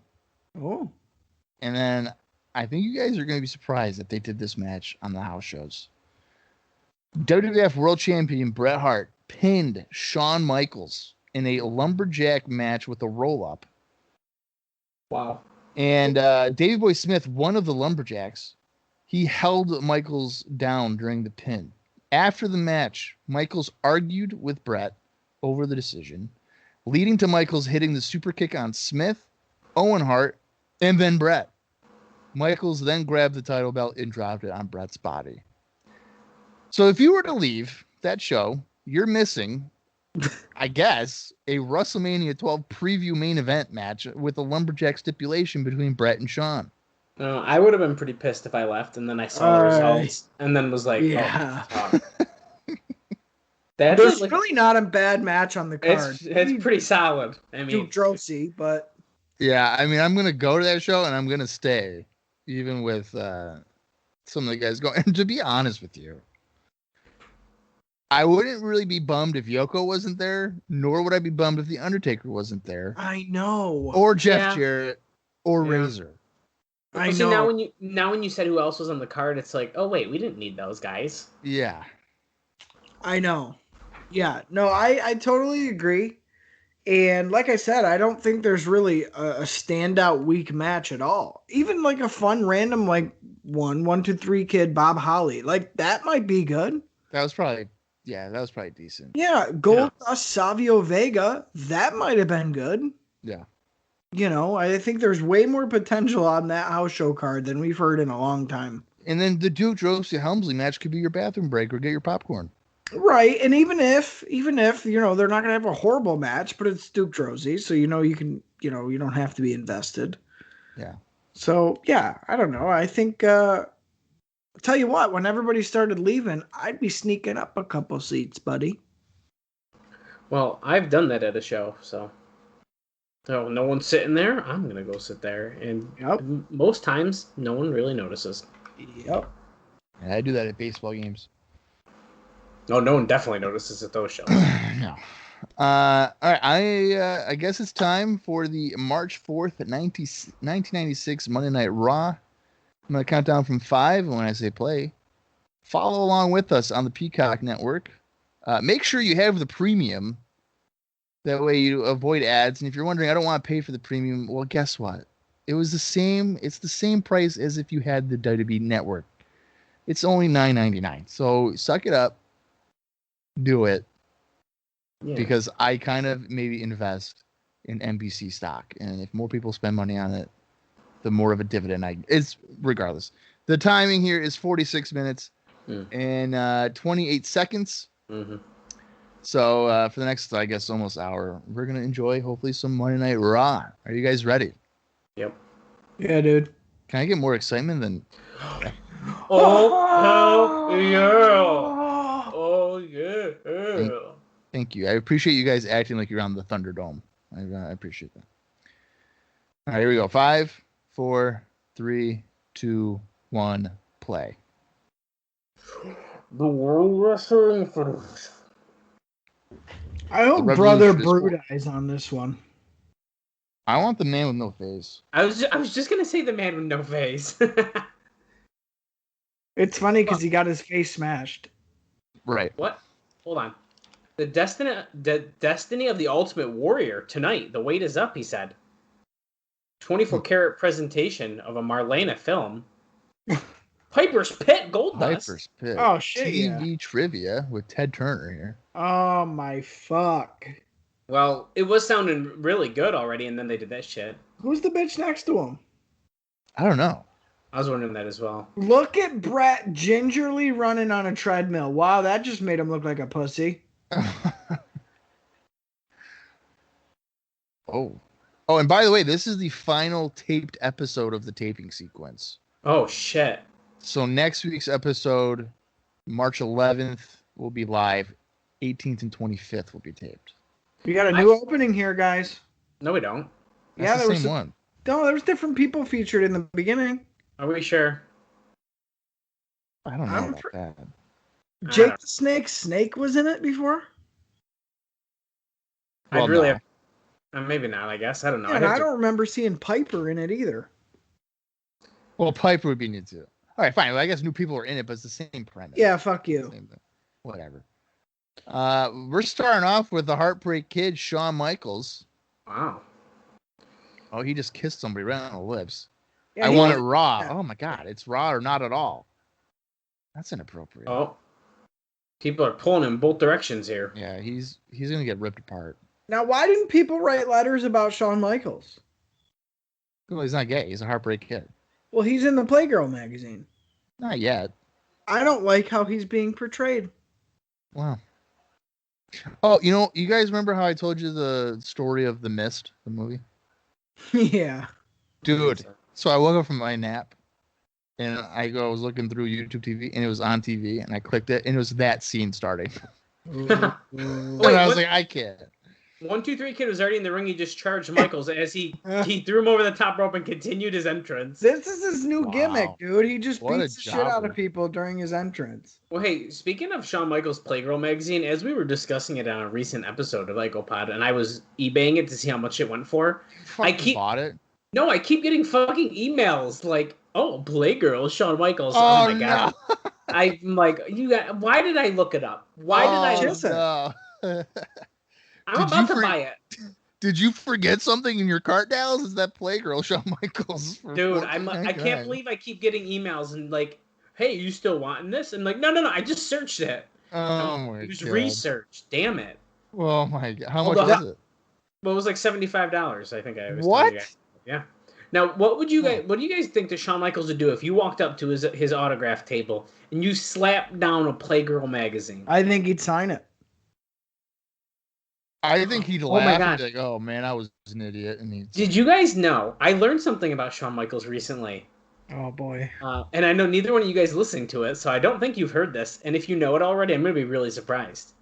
Oh. And then I think you guys are going to be surprised that they did this match on the house shows. WWF World Champion Bret Hart pinned Shawn Michaels in a lumberjack match with a roll-up. Wow. And Davey Boy Smith, one of the lumberjacks, he held Michaels down during the pin. After the match, Michaels argued with Bret over the decision, leading to Michaels hitting the super kick on Smith, Owen Hart, and then Bret. Michaels then grabbed the title belt and dropped it on Bret's body. So if you were to leave that show, you're missing, I guess, a WrestleMania 12 preview main event match with a lumberjack stipulation between Bret and Shawn. I would have been pretty pissed if I left and then I saw the results and then was like, yeah. Oh. There's really not a bad match on the card. It's pretty solid. I mean, Duke Droese, but yeah, I mean, I'm gonna go to that show and I'm gonna stay, even with some of the guys going. And to be honest with you, I wouldn't really be bummed if Yoko wasn't there, nor would I be bummed if The Undertaker wasn't there. I know. Or Jeff Jarrett, or Razor. I know. See, now when you said who else was on the card, it's like, oh wait, we didn't need those guys. Yeah. I know. Yeah. No, I totally agree. And like I said, I don't think there's really a standout weak match at all. Even like a fun random like 1-2-3 kid Bob Holly, like that might be good. That was probably decent. Yeah, Goldust Savio Vega, that might have been good. Yeah. You know, I think there's way more potential on that house show card than we've heard in a long time. And then the Duke Drosy Helmsley match could be your bathroom break or get your popcorn. Right, and even if you know they're not gonna have a horrible match, but it's Duke Drosy, so you don't have to be invested. Yeah. So yeah, I don't know. I think tell you what, when everybody started leaving, I'd be sneaking up a couple seats, buddy. Well, I've done that at a show, so no one's sitting there. I'm gonna go sit there, and most times no one really notices. Yep. Yeah, I do that at baseball games. No one definitely notices at those shows. No. All right. I guess it's time for the March 4th, 1996 Monday Night Raw. I'm going to count down from 5 when I say play. Follow along with us on the Peacock Network. Make sure you have the premium. That way you avoid ads. And if you're wondering, I don't want to pay for the premium. Well, guess what? It's the same price as if you had the WWE Network. It's only $9.99. So suck it up. Do it. Yeah. Because I kind of maybe invest in NBC stock. And if more people spend money on it, the more of a dividend it's regardless. The timing here is 46 minutes and 28 seconds. Mm-hmm. So for the next, I guess, almost hour, we're going to enjoy hopefully some Monday Night Raw. Are you guys ready? Yep. Yeah, dude. Can I get more excitement than... Oh, hell yeah. Oh, yeah. Thank you. I appreciate you guys acting like you're on the Thunderdome. I appreciate that. All right, here we go. 5, 4, 3, 2, 1, play. The World Wrestling Federation. I hope Brother Brutize on this one. I want the man with no face. I was just gonna say the man with no face. It's funny because he got his face smashed. Right. What? Hold on. The destiny of the Ultimate Warrior tonight. The wait is up, he said. 24-karat presentation of a Marlena film. Piper's Pit, Goldust. Piper's Pit. Oh, shit, TV trivia with Ted Turner here. Oh, my fuck. Well, it was sounding really good already, and then they did that shit. Who's the bitch next to him? I don't know. I was wondering that as well. Look at Bret gingerly running on a treadmill. Wow, that just made him look like a pussy. Oh, and by the way, this is the final taped episode of the taping sequence. Oh, shit. So next week's episode, March 11th, will be live. 18th and 25th will be taped. We got a new opening here, guys. No, we don't. That's the same one. No, there was different people featured in the beginning. Are we sure? I don't know about that. Jake the Snake was in it before? Well, I'd really have... maybe not, I guess. I don't know. Yeah, I don't remember seeing Piper in it either. Well, Piper would be new too. All right, fine. Well, I guess new people are in it, but it's the same premise. Yeah, fuck you. Same thing. Whatever. We're starting off with the Heartbreak Kid, Shawn Michaels. Wow. Oh, he just kissed somebody right on the lips. Yeah, I want it raw. Yeah. Oh my God, it's raw or not at all. That's inappropriate. Oh, people are pulling in both directions here. Yeah, he's gonna get ripped apart. Now, why didn't people write letters about Shawn Michaels? Well, he's not gay. He's a Heartbreak Kid. Well, he's in the Playgirl magazine. Not yet. I don't like how he's being portrayed. Wow. Oh, you guys remember how I told you the story of The Mist, the movie? Yeah. Dude, so I woke up from my nap, and I was looking through YouTube TV, and it was on TV, and I clicked it, and it was that scene starting. And I was like, I can't. 1-2-3 Kid was already in the ring. He just charged Michaels as he threw him over the top rope and continued his entrance. This is his new gimmick, dude. He just beats the shit out of people during his entrance. Well, hey, speaking of Shawn Michaels' Playgirl magazine, as we were discussing it on a recent episode of IcoPod, and I was eBaying it to see how much it went for. I bought it. No, I keep getting fucking emails like, "Oh, Playgirl, Shawn Michaels." Oh my God. No. I'm like, why did I look it up? Why did I? No. I'm about to buy it. Did you forget something in your cart, Dallas? Is that Playgirl Shawn Michaels? Dude, I can't believe I keep getting emails and like, hey, you still wanting this? And like, no, I just searched it. Oh my god. It was research. Damn it. Oh my god. How much was it? Well, it was like $75, I think I was What? telling you guys. Yeah. Now, what do you guys think that Shawn Michaels would do if you walked up to his autograph table and you slapped down a Playgirl magazine? I think he'd sign it. I think he'd laugh and be like, "Oh man, I was an idiot." And Did you guys know? I learned something about Shawn Michaels recently. Oh boy. And I know neither one of you guys listening to it, so I don't think you've heard this. And if you know it already, I'm going to be really surprised.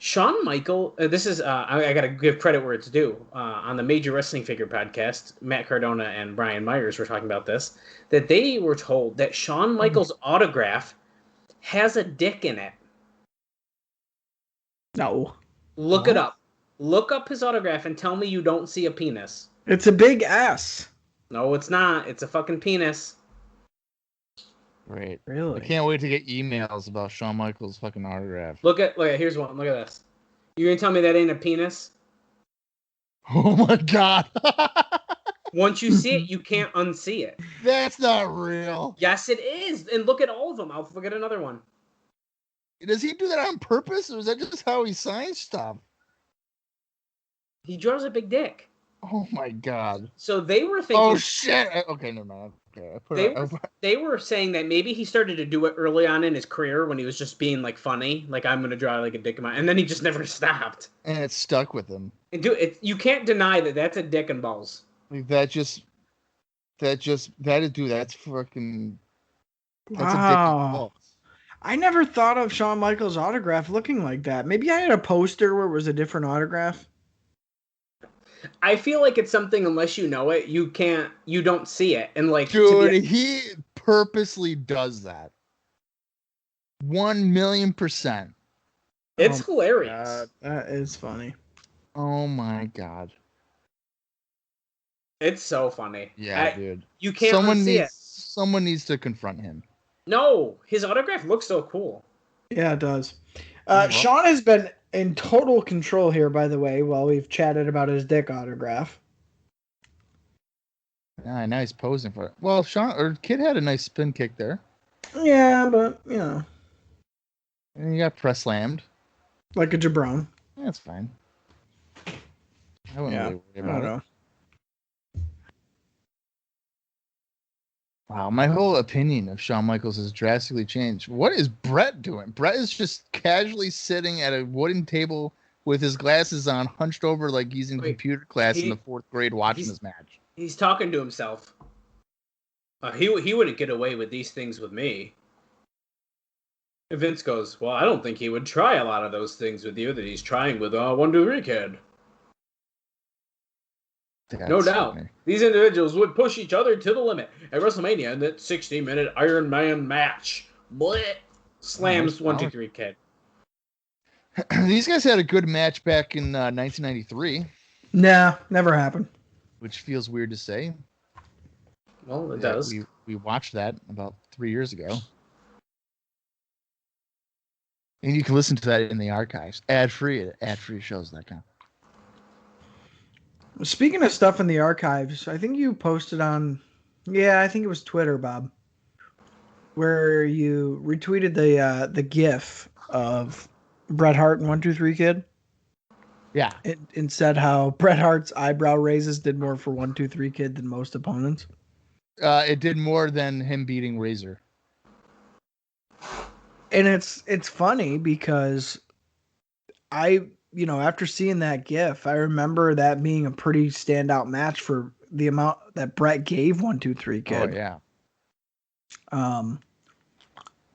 Shawn Michaels, this is, I got to give credit where it's due. On the Major Wrestling Figure podcast, Matt Cardona and Brian Myers were talking about this, that they were told that Shawn Michaels' autograph has a dick in it. No. Look it up. Look up his autograph and tell me you don't see a penis. It's a big S. No, it's not. It's a fucking penis. Great. Really? I can't wait to get emails about Shawn Michaels' fucking autograph. Look at here's one. Look at this. You gonna tell me that ain't a penis? Oh my god. Once you see it, you can't unsee it. That's not real. Yes, it is. And look at all of them. I'll forget another one. Does he do that on purpose, or is that just how he signs stuff? He draws a big dick. Oh my god. So they were thinking. Oh shit. Okay, never mind. Okay, they were saying that maybe he started to do it early on in his career when he was just being like funny, like I'm gonna draw like a dick in my, and then he just never stopped. And it stuck with him. And you can't deny that that's a dick and balls. Like that's fucking. That's a dick and balls. I never thought of Shawn Michaels' autograph looking like that. Maybe I had a poster where it was a different autograph. I feel like it's something, unless you know it, you don't see it. And like, dude, he purposely does that. 1,000,000%. It's hilarious. God, that is funny. Oh my god. It's so funny. Yeah, dude. You can't see it. Someone needs to confront him. No, his autograph looks so cool. Yeah, it does. Shawn has been in total control here, by the way, while we've chatted about his dick autograph. Yeah, now he's posing for it. Well, Kid had a nice spin kick there. Yeah, but, you know. And he got press slammed. Like a jabron. That's fine. I wouldn't really worry about it. Wow, my whole opinion of Shawn Michaels has drastically changed. What is Bret doing? Bret is just casually sitting at a wooden table with his glasses on, hunched over like he's in computer class in the 4th grade watching this match. He's talking to himself. He wouldn't get away with these things with me. And Vince goes, well, I don't think he would try a lot of those things with you that he's trying with 1-2-3 Kid. No doubt. Funny. These individuals would push each other to the limit at WrestleMania in that 60-minute Iron Man match. Blech. Slams 1-2-3 Kid. These guys had a good match back in 1993. Nah, never happened. Which feels weird to say. Well, it does. We watched that about 3 years ago. And you can listen to that in the archives. Ad-free at adfreeshows.com. Speaking of stuff in the archives, I think you posted on, I think it was Twitter, Bob, where you retweeted the GIF of Bret Hart and 1-2-3 Kid. Yeah. And said how Bret Hart's eyebrow raises did more for 1-2-3 Kid than most opponents. It did more than him beating Razor. And it's funny because after seeing that GIF, I remember that being a pretty standout match for the amount that Bret gave 1-2-3 Kid. Oh yeah.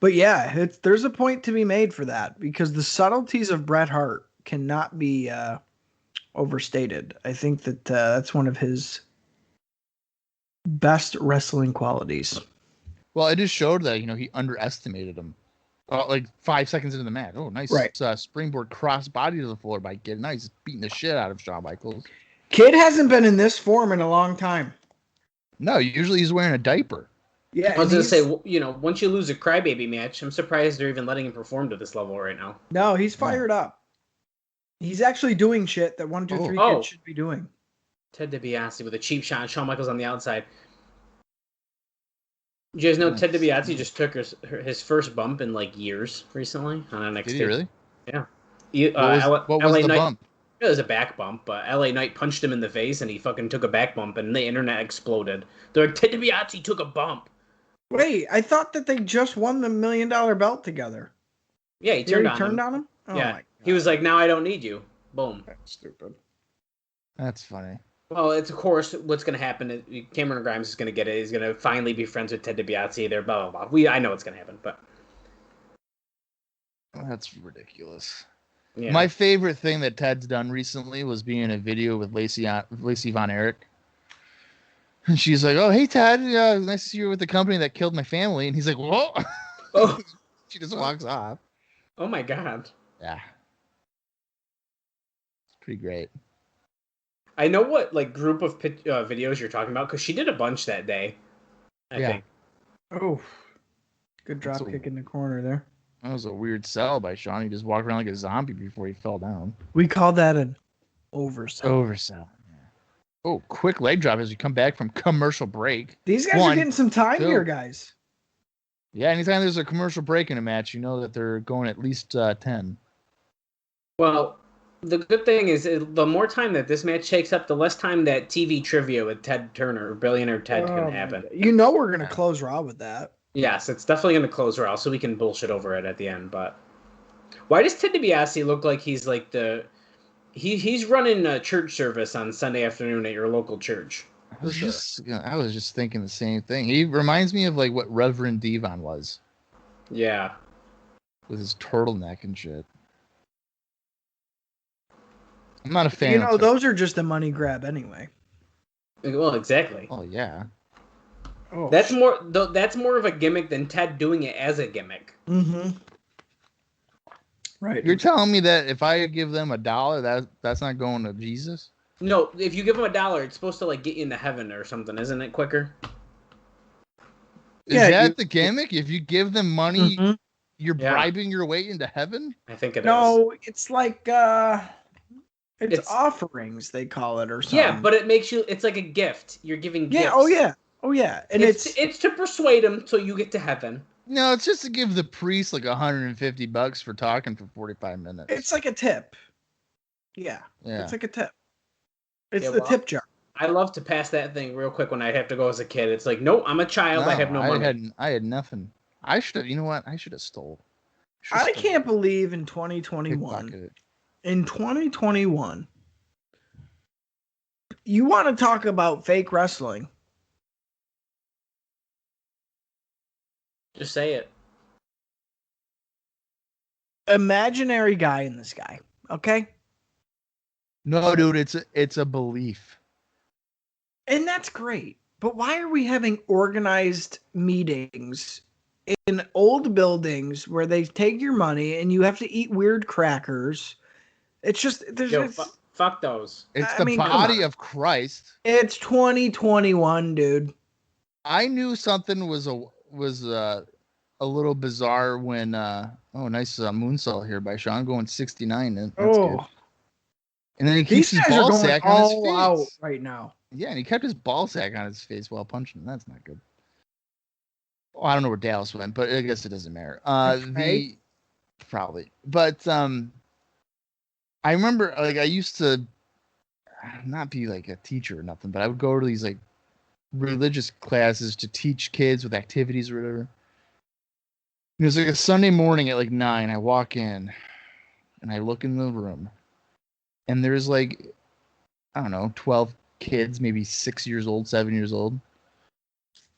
But yeah, there's a point to be made for that because the subtleties of Bret Hart cannot be overstated. I think that that's one of his best wrestling qualities. Well, it just showed that he underestimated him. Like 5 seconds into the match. Oh, nice springboard cross body to the floor by Kid. Nice beating the shit out of Shawn Michaels. Kid hasn't been in this form in a long time. No, usually he's wearing a diaper. Yeah, I was going to say, once you lose a crybaby match, I'm surprised they're even letting him perform to this level right now. No, he's fired up. He's actually doing shit that 1, 2, 3 kids should be doing. Ted DiBiase with a cheap shot and Shawn Michaels on the outside. Did you guys know Ted DiBiase just took his first bump in like years recently on NXT? Did he really? Yeah. What was the bump? It was a back bump, but LA Knight punched him in the face and he fucking took a back bump and the internet exploded. They're like, Ted DiBiase took a bump. Wait, I thought that they just won the $1 million belt together. Yeah, he turned on him. Oh yeah, he was like, "Now I don't need you." Boom. That's stupid. That's funny. Well, it's of course what's going to happen. Cameron Grimes is going to get it. He's going to finally be friends with Ted DiBiase. They're blah blah blah. I know what's going to happen, but that's ridiculous. Yeah. My favorite thing that Ted's done recently was being in a video with Lacey Von Erich. And she's like, "Oh, hey, Ted, nice to see you with the company that killed my family." And he's like, "Whoa." Oh. She just walks off. Oh, my God. Yeah. It's pretty great. I know what group of videos you're talking about because she did a bunch that day, I think. Oh, good drop kick in the corner there. That was a weird sell by Shawn. He just walked around like a zombie before he fell down. We call that an oversell. Oversell. Oh, quick leg drop as we come back from commercial break. These guys are getting some time here, guys. Yeah, anytime there's a commercial break in a match, you know that they're going at least 10. Well, the good thing is the more time that this match takes up, the less time that TV trivia with Ted Turner, or Billionaire Ted, can happen. You know we're going to close Raw with that. Yes, it's definitely going to close Raw, so we can bullshit over it at the end. But why does Ted DiBiase look like he's like he's running a church service on Sunday afternoon at your local church? I was just thinking the same thing. He reminds me of like what Reverend Devon was. Yeah. With his turtleneck and shit. I'm not a fan. Those are just a money grab anyway. Well, exactly. Oh yeah. Oh, that's more of a gimmick than Ted doing it as a gimmick. Mm-hmm. Right. You're telling me that if I give them $1, that's not going to Jesus? No, if you give them $1, it's supposed to get you into heaven or something, isn't it? Quicker. Is that the gimmick? If you give them money, you're bribing your way into heaven? I think it is. No, it's like it's offerings they call it or something. Yeah, but it makes you. It's like a gift. You're giving gifts. Oh yeah, and it's to persuade them so you get to heaven. No, it's just to give the priest like $150 for talking for 45 minutes. It's like a tip. Yeah. It's like a tip. It's the tip jar. I love to pass that thing real quick when I have to go as a kid. It's like, no, I'm a child. I have no money. I had nothing. I should have. You know what? I should have stole. I can't believe in 2021. In 2021, you want to talk about fake wrestling? Just say it. Imaginary guy in the sky. Okay. No, dude, it's a belief. And that's great. But why are we having organized meetings in old buildings where they take your money and you have to eat weird crackers? It's just fuck those. It's the body of Christ. It's 2021, dude. I knew something was a little bizarre when nice moonsault here by Shawn going 69. That's good. And then he keeps his ball sack on his face out right now. Yeah, and he kept his ball sack on his face while punching. That's not good. Oh, I don't know where Dallas went, but I guess it doesn't matter. Probably. But I remember I used to not be like a teacher or nothing, but I would go to these like religious classes to teach kids with activities or whatever. It was like a Sunday morning at like 9. I walk in and I look in the room and there's like, I don't know, 12 kids, maybe 6 years old, 7 years old.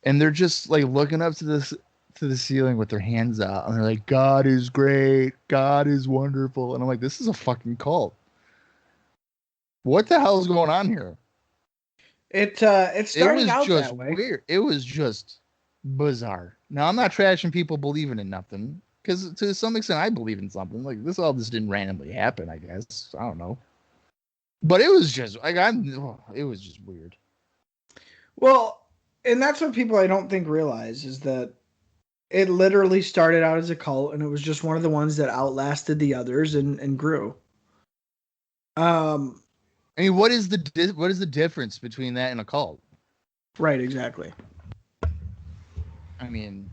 And they're just like looking up to the ceiling with their hands out. And they're like, God is great. God is wonderful. And I'm like, this is a fucking cult. What the hell is going on here? It started out just that way. Weird. It was just bizarre. Now, I'm not trashing people believing in nothing. Because to some extent, I believe in something. Like, this all just didn't randomly happen, I guess. I don't know. But it was just, it was just weird. Well, and that's what people I don't think realize is that it literally started out as a cult, and it was just one of the ones that outlasted the others and grew. Um, I mean, what is the difference between that and a cult? right, exactly. I mean,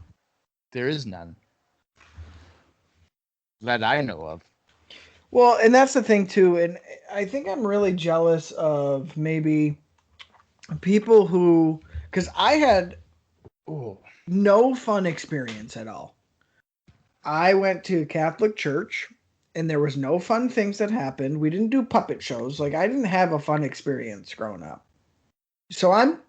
there is none that I know of. Well, and that's the thing too, and I think I'm really jealous of maybe people who, because I had no fun experience at all. I went to Catholic church, and there was no fun things that happened. We didn't do puppet shows. Like, I didn't have a fun experience growing up. So I'm,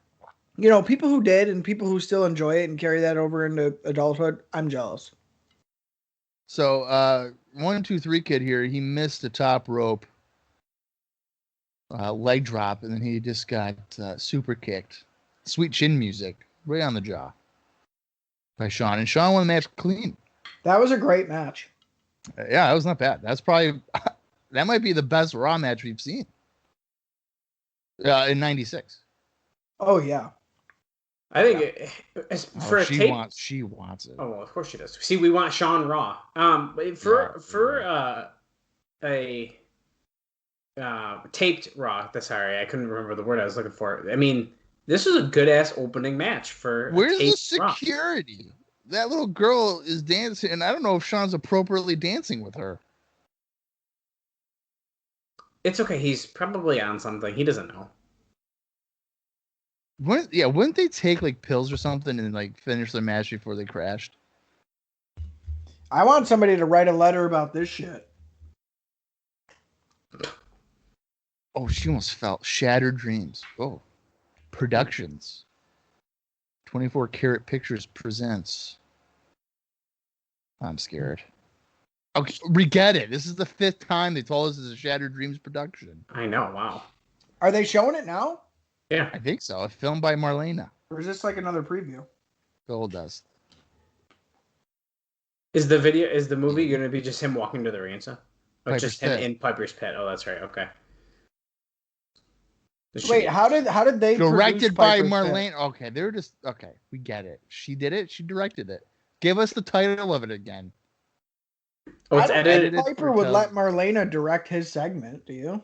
people who did and people who still enjoy it and carry that over into adulthood, I'm jealous. So, 1, 2, 3 kid here, he missed the top rope leg drop, and then he just got super kicked. Sweet chin music right on the jaw by Shawn. And Shawn won the match clean. That was a great match. Yeah, that was not bad. That's probably, that might be the best Raw match we've seen in 96. Oh, yeah. I think for a tape, she wants it. Oh, well, of course she does. See, we want Shawn Raw. For a taped Raw. Sorry, I couldn't remember the word I was looking for. I mean, this was a good ass opening match for. Where's the security? Raw. That little girl is dancing, and I don't know if Shawn's appropriately dancing with her. It's okay. He's probably on something. He doesn't know. Wouldn't they take like pills or something and like finish their match before they crashed? I want somebody to write a letter about this shit. Oh, she almost fell. Shattered Dreams. Oh, Productions. 24 Karat Pictures presents. I'm scared. Okay, we get it. This is the 5th time they told us it's a Shattered Dreams production. I know. Wow. Are they showing it now? Yeah, I think so. Filmed by Marlena. Or is this like another preview? Gold Dust. Is the movie going to be just him walking to the arena? Or just him Pit. in Piper's Pit? Oh, that's right. Okay. Wait, how did they directed by Piper's Marlene? Pit? Okay, they were just okay. We get it. She did it. She directed it. Give us the title of it again. Oh, it's edited. Piper would let Marlena direct his segment. Do you?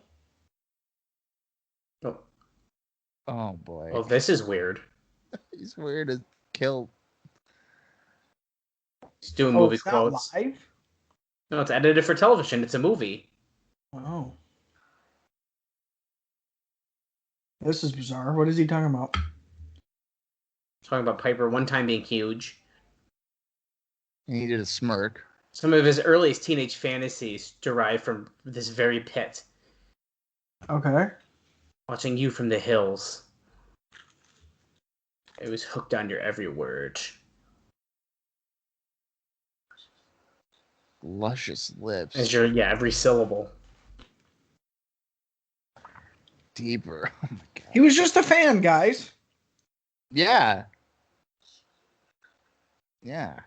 Oh boy. Oh, this is weird. He's weird as kill. He's doing movie it's quotes. Not live? No, it's edited for television. It's a movie. Oh. This is bizarre. What is he talking about? Talking about Piper one time being huge. And he did a smirk. Some of his earliest teenage fantasies derive from this very pit. Okay. Watching you from the hills. It was hooked on your every word. Luscious lips. As your every syllable. Deeper. Oh my god. He was just a fan, guys. Yeah. Yeah.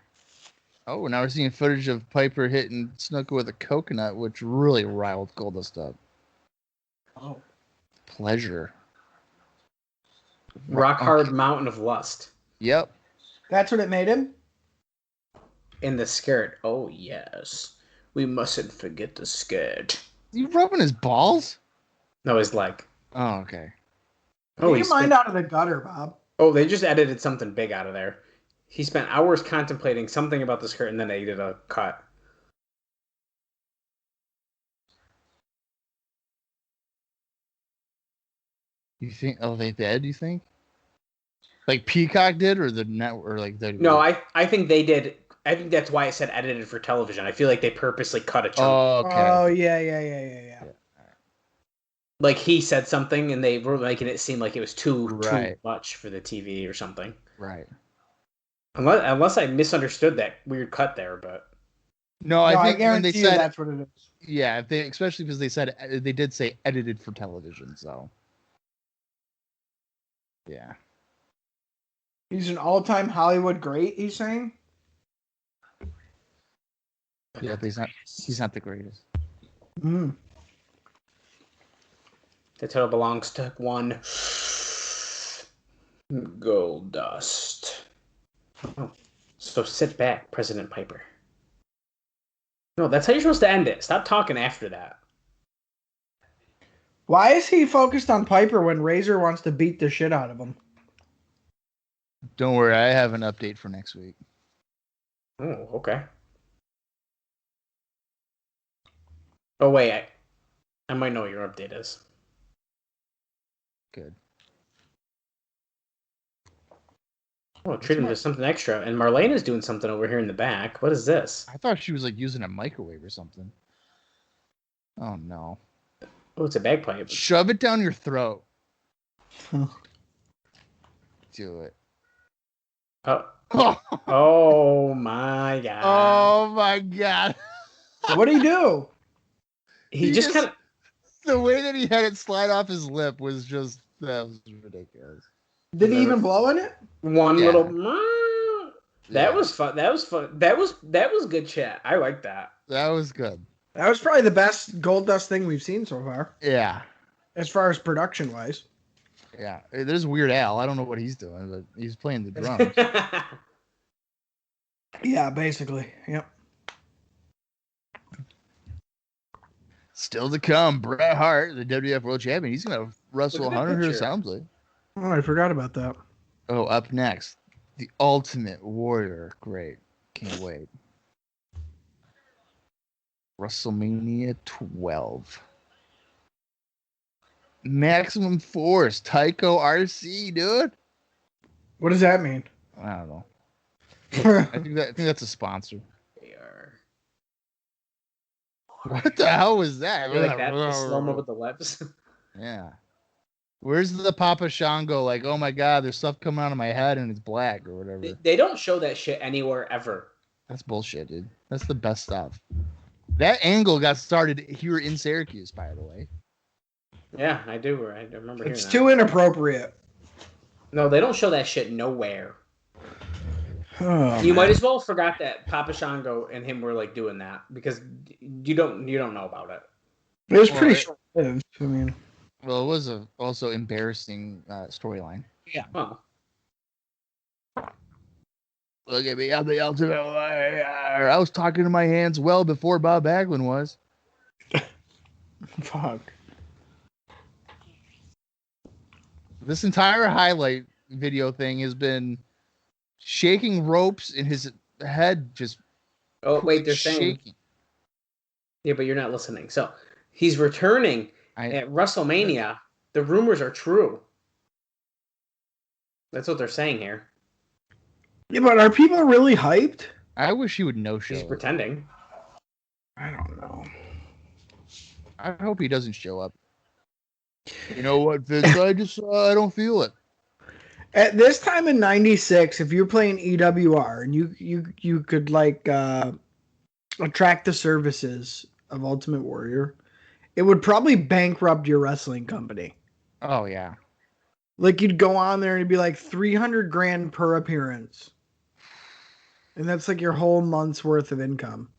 Oh, now we're seeing footage of Piper hitting Snuka with a coconut, which really riled Goldust up. Oh. Pleasure. Rock hard mountain of lust. Yep. That's what it made him? In the skirt. Oh, yes. We mustn't forget the skirt. You rubbing his balls? No, his leg. Oh, okay. Take your mind out of the gutter, Bob. Oh, they just edited something big out of there. He spent hours contemplating something about the skirt, and then they did a cut. You think? Oh, they did? You think? Like Peacock did, or the network, or like the? No, I think they did. I think that's why it said edited for television. I feel like they purposely cut a chunk. Oh, okay. Oh, yeah. Like he said something, and they were making it seem like it was too much for the TV or something. Right. Unless I misunderstood that weird cut there, but no, I think I when they said that's what it is. Yeah, especially because they did say edited for television, so yeah. He's an all-time Hollywood great. He's saying. Yeah, but he's not the greatest. Hmm. The title belongs to one Gold Dust. Oh, so sit back, President Piper. No, that's how you're supposed to end it. Stop talking after that. Why is he focused on Piper when Razor wants to beat the shit out of him? Don't worry, I have an update for next week. Oh, okay. Oh, wait. I might know what your update is. Good. Oh, treat him to something extra. And Marlena's doing something over here in the back. What is this? I thought she was like using a microwave or something. Oh, no. Oh, it's a bagpipe. Shove it down your throat. Do it. Oh. Oh, my God. Oh, my God. What'd he do? He just kind of... The way that he had it slide off his lip was just... That was ridiculous. Did he even blow in it? One Yeah. little... That was fun. That was fun. That was good chat. I like that. That was good. That was probably the best Goldust thing we've seen so far. Yeah. As far as production wise. Yeah. There's Weird Al. I don't know what he's doing, but he's playing the drums. Yeah, basically. Yep. Still to come, Bret Hart, the WWF World Champion. He's going to wrestle Hunter Hearst Helmsley. Oh, I forgot about that. Oh, up next, the Ultimate Warrior. Great. Can't wait. WrestleMania 12. Maximum Force, Tycho RC, dude. What does that mean? I don't know. I think that's a sponsor. They are. What the hell was that? You like that? The slow-mo with the lips? Yeah. Where's the Papa Shango? Like, oh my God, there's stuff coming out of my head and it's black or whatever. They don't show that shit anywhere ever. That's bullshit, dude. That's the best stuff. That angle got started here in Syracuse, by the way. Yeah, I do. I remember hearing It's that. too inappropriate. No, they don't show that shit nowhere. Oh, You might as well have forgot that Papa Shango and him were like doing that because you don't know about it. It was pretty short-lived. I mean, Well, it was a also embarrassing storyline. Yeah. Well, Look at me, I'm the Ultimate Warrior. I was talking to my hands well before Bob Backlund was. fuck. This entire highlight video thing has been shaking ropes in his head, just oh wait, they're saying. shaking. Yeah, but you're not listening. So he's returning at WrestleMania. The rumors are true. That's what they're saying here. Yeah, but are people really hyped? I wish he would no-show. He's pretending. I don't know. I hope he doesn't show up. You know what, Vince? I don't feel it. At this time in '96, if you're playing EWR and you could like attract the services of Ultimate Warrior, it would probably bankrupt your wrestling company. Oh yeah. Like you'd go on there and it'd be like $300,000 per appearance. And that's like your whole month's worth of income.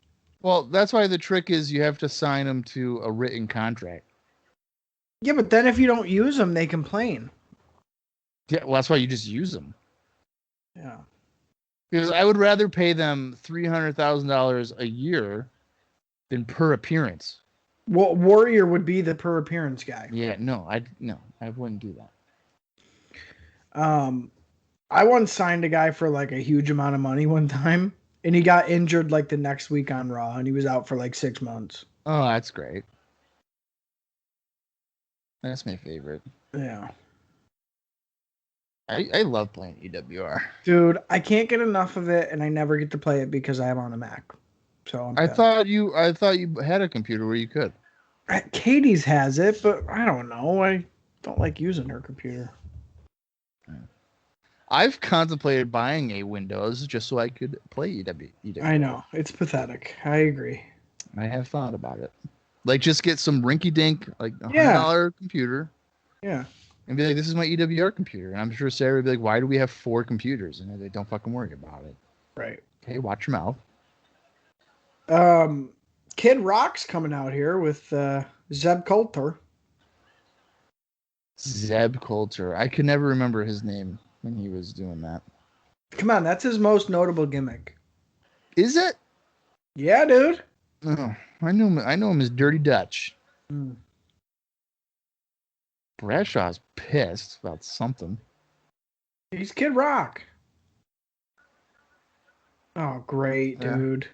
Well, that's why the trick is you have to sign them to a written contract. Yeah, but then if you don't use them, they complain. Yeah, well, that's why you just use them. Yeah. Because I would rather pay them $300,000 a year than per appearance. Well, Warrior would be the per appearance guy. Yeah, no, I wouldn't do that. I once signed a guy for like a huge amount of money one time, and he got injured like the next week on Raw, and he was out for like 6 months. Oh, that's great. That's my favorite. Yeah. I love playing EWR. Dude, I can't get enough of it, and I never get to play it because I'm on a Mac. So I thought you had a computer where you could. Katie's has it, but I don't know. I don't like using her computer. I've contemplated buying a Windows just so I could play EWR. I know. It's pathetic. I agree. I have thought about it. Like, just get some rinky-dink, like $100 computer. Yeah. And be like, this is my EWR computer. And I'm sure Sarah would be like, why do we have 4 computers? And they don't fucking worry about it. Right. Okay, watch your mouth. Kid Rock's coming out here with Zeb Coulter. Zeb Coulter. I could never remember his name when he was doing that. Come on, that's his most notable gimmick. Is it? Yeah, dude. Oh, I know him as Dirty Dutch. Bradshaw's pissed about something. He's Kid Rock. Oh, great, dude.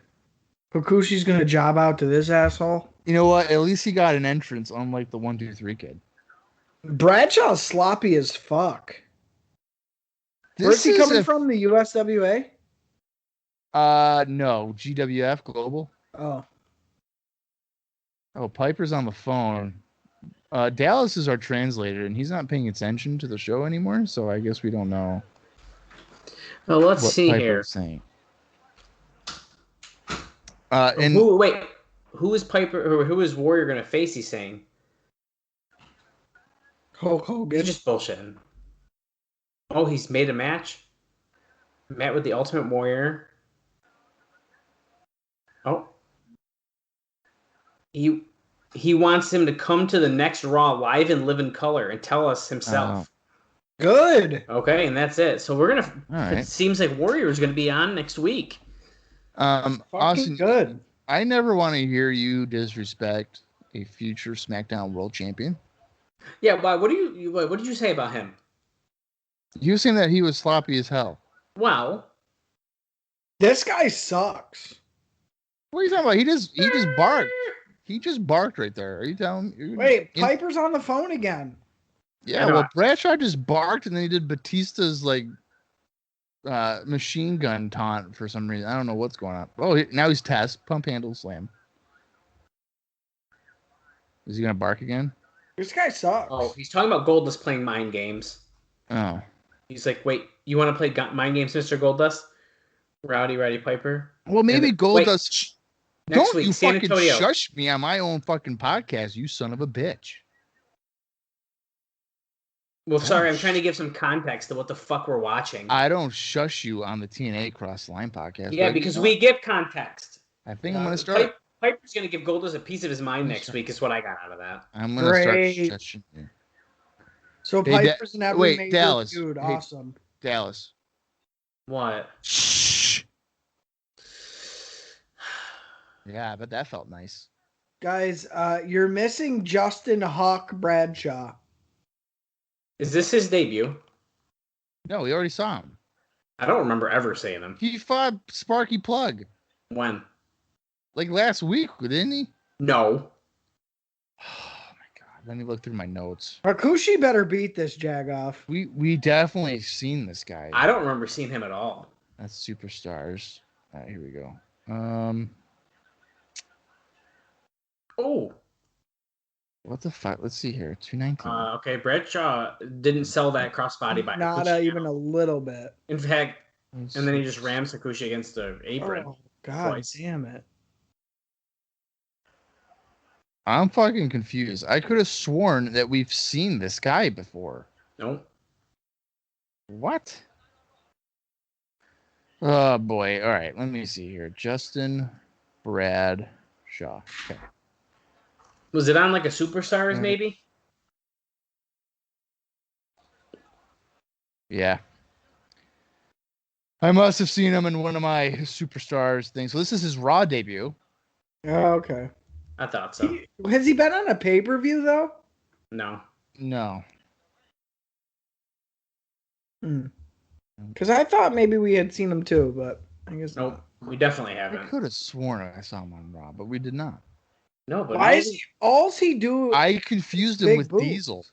Hakushi's going to job out to this asshole. You know what? At least he got an entrance, unlike the 1, 2, 3 kid. Bradshaw's sloppy as fuck. Where's he coming from? The USWA? No. GWF Global. Oh, Piper's on the phone. Dallas is our translator, and he's not paying attention to the show anymore, so I guess we don't know. Well, let's see Piper's here. Saying. Who is Piper or who is Warrior going to face? He's saying Hulk Hogan. He's just bullshitting. Oh, he's made a match. Met with the Ultimate Warrior. Oh. He wants him to come to the next Raw live and live in color and tell us himself. Good. Okay, and that's it. So we're gonna. Right. It seems like Warrior is gonna be on next week. Austin, good. I never want to hear you disrespect a future SmackDown World Champion. Yeah, why? What did you say about him? You were saying that he was sloppy as hell. Well, this guy sucks. What are you talking about? He just barked. He just barked right there. Are you telling me? Wait, Piper's on the phone again. Yeah, well, Bradshaw just barked, and then he did Batista's machine gun taunt for some reason. I don't know what's going on. Oh, now he's test pump handle slam. Is he gonna bark again? This guy sucks. Oh, he's talking about Goldust playing mind games. Oh, he's like, wait, you want to play mind games, Mr. Goldust? Rowdy Roddy Piper. Well, maybe Goldust. Next Don't week, you San fucking Antonio. shush me on my own fucking podcast, you son of a bitch. Well, sorry, I'm trying to give some context to what the fuck we're watching. I don't shush you on the TNA Cross Line podcast. Yeah, because we give context. I think I'm going to start. Piper's going to give Goldust a piece of his mind next week is what I got out of that. I'm going to start shushing you. So Piper's an every major Dallas. dude. Awesome. Dallas. What? Shh. Yeah, but that felt nice. Guys, you're missing Justin Hawk Bradshaw. Is this his debut? No, we already saw him. I don't remember ever seeing him. He fought Sparky Plug. When? Like last week, didn't he? No. Oh my god. Let me look through my notes. Hakushi better beat this Jagoff. We definitely seen this guy. I don't remember seeing him at all. That's Superstars. All right, here we go. Oh. What the fuck? Let's see here. 219. Okay, Bradshaw didn't sell that crossbody by Not even a little bit. In fact, and then he just rams Hakushi against the apron. Oh, God damn it. I'm fucking confused. I could have sworn that we've seen this guy before. Nope. What? Oh, boy. All right, let me see here. Justin Bradshaw. Okay. Was it on like a Superstars, maybe? Yeah. I must have seen him in one of my Superstars things. So this is his Raw debut. Oh, okay. I thought so. Has he been on a pay-per-view, though? No. No. Because I thought maybe we had seen him too, but I guess nope. Not. We definitely haven't. I could have sworn I saw him on Raw, but we did not. No, but why is he? All's he do? I confused him with boobs. Diesel.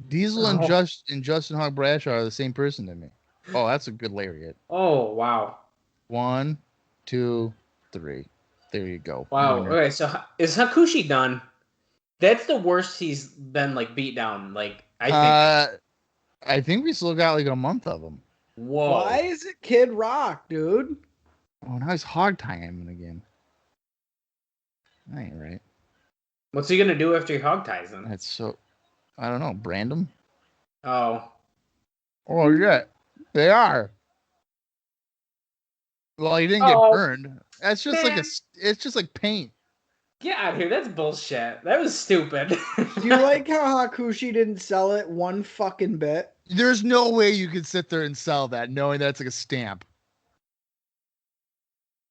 Diesel and Justin Hawk Bradshaw are the same person to me. Oh, that's a good lariat. Oh wow. 1, 2, 3. There you go. Wow. Winner. Okay, so is Hakushi done? That's the worst he's been beat down. I think we still got a month of him. Whoa. Why is it Kid Rock, dude? Oh, now he's hog tying him again. That ain't right. What's he gonna do after he hog ties him? That's so. I don't know. Brand him? Oh. Oh yeah, they are. Well, he didn't get burned. That's just it's just like paint. Get out of here. That's bullshit. That was stupid. Do you like how Hakushi didn't sell it one fucking bit? There's no way you could sit there and sell that knowing that's like a stamp.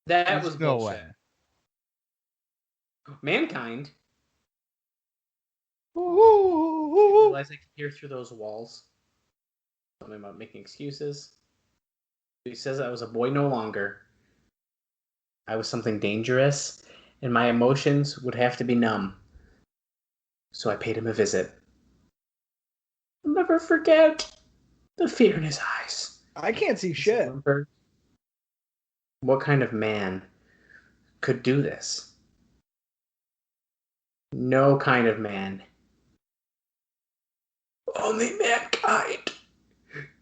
That was no bullshit. way. Mankind. I realize I can hear through those walls. Something about making excuses. He says I was a boy no longer. I was something dangerous, and my emotions would have to be numb. So I paid him a visit. I'll never forget the fear in his eyes. I can't see shit. What kind of man could do this? No kind of man. Only mankind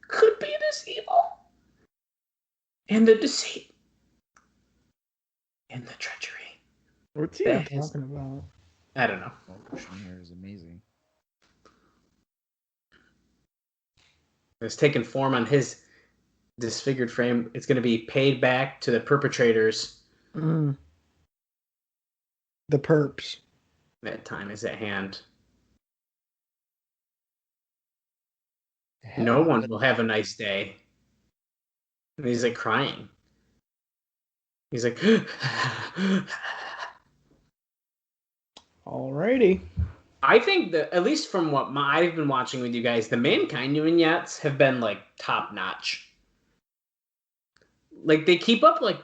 could be this evil. And the deceit. And the treachery. What's he talking about? I don't know. Here is amazing. It's taken form on his disfigured frame. It's going to be paid back to the perpetrators. The perps. That time is at hand. Hell, No one will have a nice day. And he's like crying. He's like, alrighty. I think that, at least from what I've been watching with you guys, the Mankind vignettes have been like top notch. Like they keep up like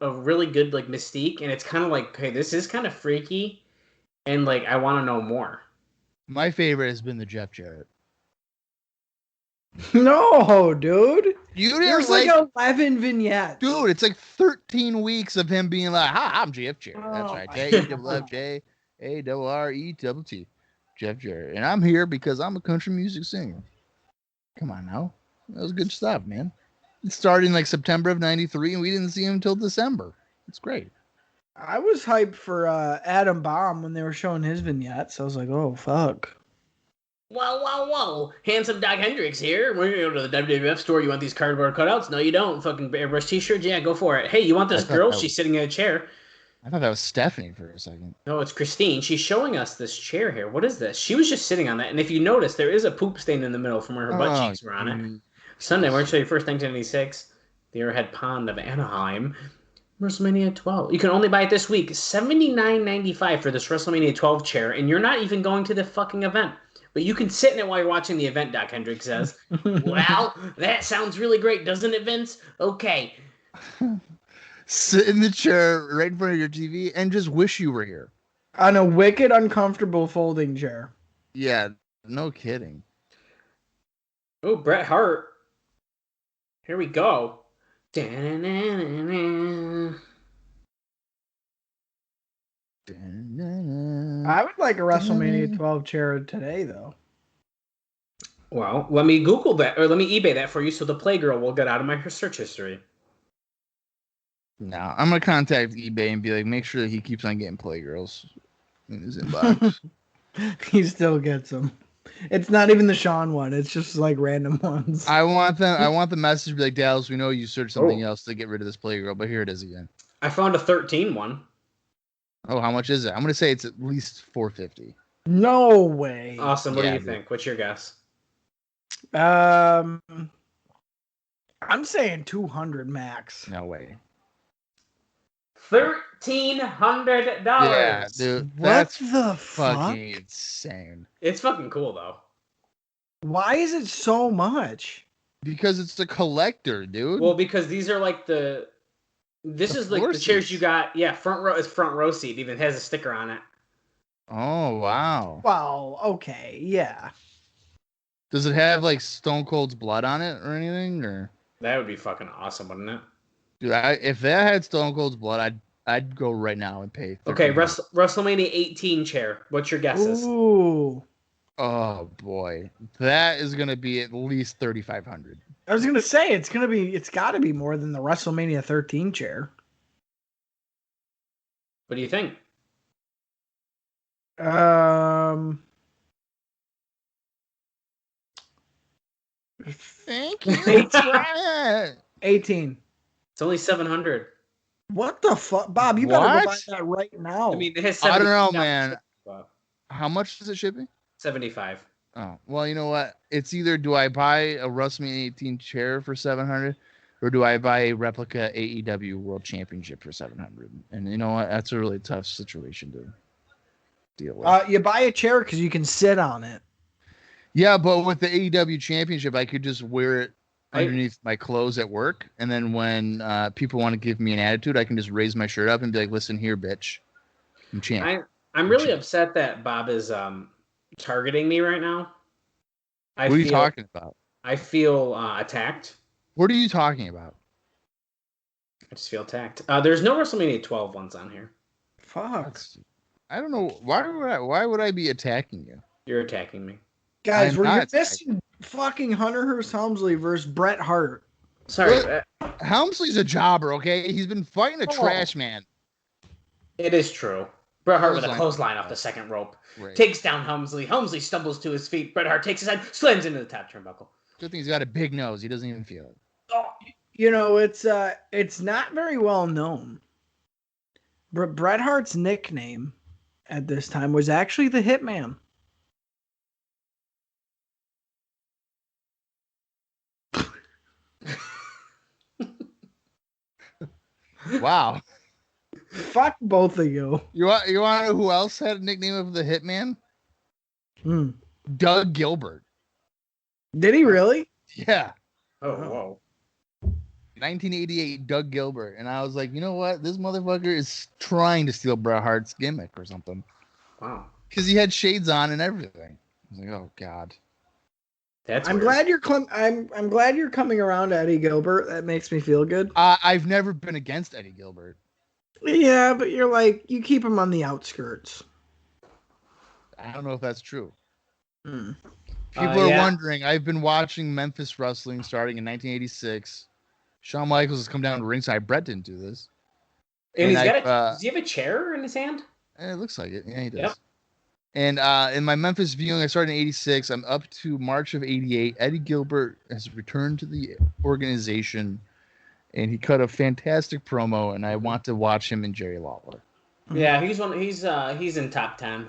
a really good like mystique, and it's kind of like, hey, this is kind of freaky, and like I want to know more. My favorite has been the Jeff Jarrett. No, dude. There's like 11 vignettes. Dude, it's like 13 weeks of him being like, hi, I'm Jeff Jarrett. That's right. J-E-F-F-J-A-R-E-T-T. Jeff Jarrett. And I'm here because I'm a country music singer. Come on now. That was good stuff, man. It started in like September of 93, and we didn't see him until December. It's great. I was hyped for Adam Bomb when they were showing his vignettes. I was like, oh, fuck. Whoa. Handsome Doc Hendricks here. We're going to go to the WWF store. You want these cardboard cutouts? No, you don't. Fucking airbrush t-shirts? Yeah, go for it. Hey, you want this girl? She's sitting in a chair. I thought that was Stephanie for a second. No, it's Christine. She's showing us this chair here. What is this? She was just sitting on that. And if you notice, there is a poop stain in the middle from where her butt cheeks were on it. Sunday, March 31st, 1996. The Arrowhead Pond of Anaheim. WrestleMania 12. You can only buy it this week. $79.95 for this WrestleMania 12 chair. And you're not even going to the fucking event. But you can sit in it while you're watching the event, Doc Hendricks says. Well, that sounds really great, doesn't it, Vince? Okay. Sit in the chair right in front of your TV and just wish you were here. On a wicked, uncomfortable folding chair. Yeah, no kidding. Oh, Bret Hart. Here we go. I would like a WrestleMania 12 chair today, though. Well, let me Google that, or let me eBay that for you so the Playgirl will get out of my search history. No, I'm going to contact eBay and be like, make sure that he keeps on getting Playgirls in his inbox. He still gets them. It's not even the Shawn one. It's just like random ones. I want the message to be like, Dallas, we know you searched something else to get rid of this Playgirl, but here it is again. I found a 13 one. Oh, how much is it? I'm going to say it's at least $450. No way. Awesome. What do you think? What's your guess? I'm saying 200 max. No way. $1,300. Yeah, dude. That's the fucking insane. It's fucking cool, though. Why is it so much? Because it's the collector, dude. Well, because these are like the chairs you got. Yeah, front row is front row seat. Even has a sticker on it. Oh, wow. Well, okay, yeah. Does it have like Stone Cold's blood on it or anything? Or that would be fucking awesome, wouldn't it? Dude, if that had Stone Cold's blood, I'd go right now and pay. Okay, WrestleMania 18 chair. What's your guesses? Ooh. Oh boy, that is gonna be at least 3,500. I was gonna say it's got to be more than the WrestleMania 13 chair. What do you think? Thank you. 18. It's only 700. What the fuck, Bob? You better go buy that right now. I mean, it has I don't know, man. How much is it shipping? 75. Oh, well, you know what? It's either do I buy a WrestleMania 18 chair for 700, or do I buy a replica AEW World Championship for 700? And you know what? That's a really tough situation, dude. deal with. You buy a chair because you can sit on it. Yeah, but with the AEW Championship, I could just wear it underneath my clothes at work, and then when people want to give me an attitude, I can just raise my shirt up and be like, "Listen here, bitch, I'm champ." I'm really upset that Bob is targeting me right now. What are you talking about? I feel attacked. What are you talking about? I just feel attacked. There's no WrestleMania 12 ones on here. Fuck. I don't know. Why would I be attacking you? You're attacking me. Guys, you're missing fucking Hunter Hearst Helmsley versus Bret Hart. Sorry. Helmsley's a jobber, okay? He's been fighting a trash man. It is true. Bret Hart with a clothesline off the second rope. Right. Takes down Helmsley. Helmsley stumbles to his feet. Bret Hart takes his head, slams into the top turnbuckle. Good thing he's got a big nose. He doesn't even feel it. Oh, you know, it's not very well known. But Bret Hart's nickname at this time was actually the Hitman. Wow. Fuck both of you. You want to know who else had a nickname of the Hitman? Doug Gilbert. Did he really? Yeah. Oh, whoa. 1988, Doug Gilbert. And I was like, you know what? This motherfucker is trying to steal Bret Hart's gimmick or something. Wow. Because he had shades on and everything. I was like, oh, God. I'm glad you're I'm glad you're coming around to Eddie Gilbert. That makes me feel good. I've never been against Eddie Gilbert. Yeah, but you're like, you keep him on the outskirts. I don't know if that's true. People are wondering. I've been watching Memphis wrestling starting in 1986. Shawn Michaels has come down to ringside. Bret didn't do this. And he's got does he have a chair in his hand? It looks like it. Yeah, he does. Yep. And in my Memphis viewing, I started in 86. I'm up to March of 88. Eddie Gilbert has returned to the organization, and he cut a fantastic promo, and I want to watch him and Jerry Lawler. Yeah, he's in top 10.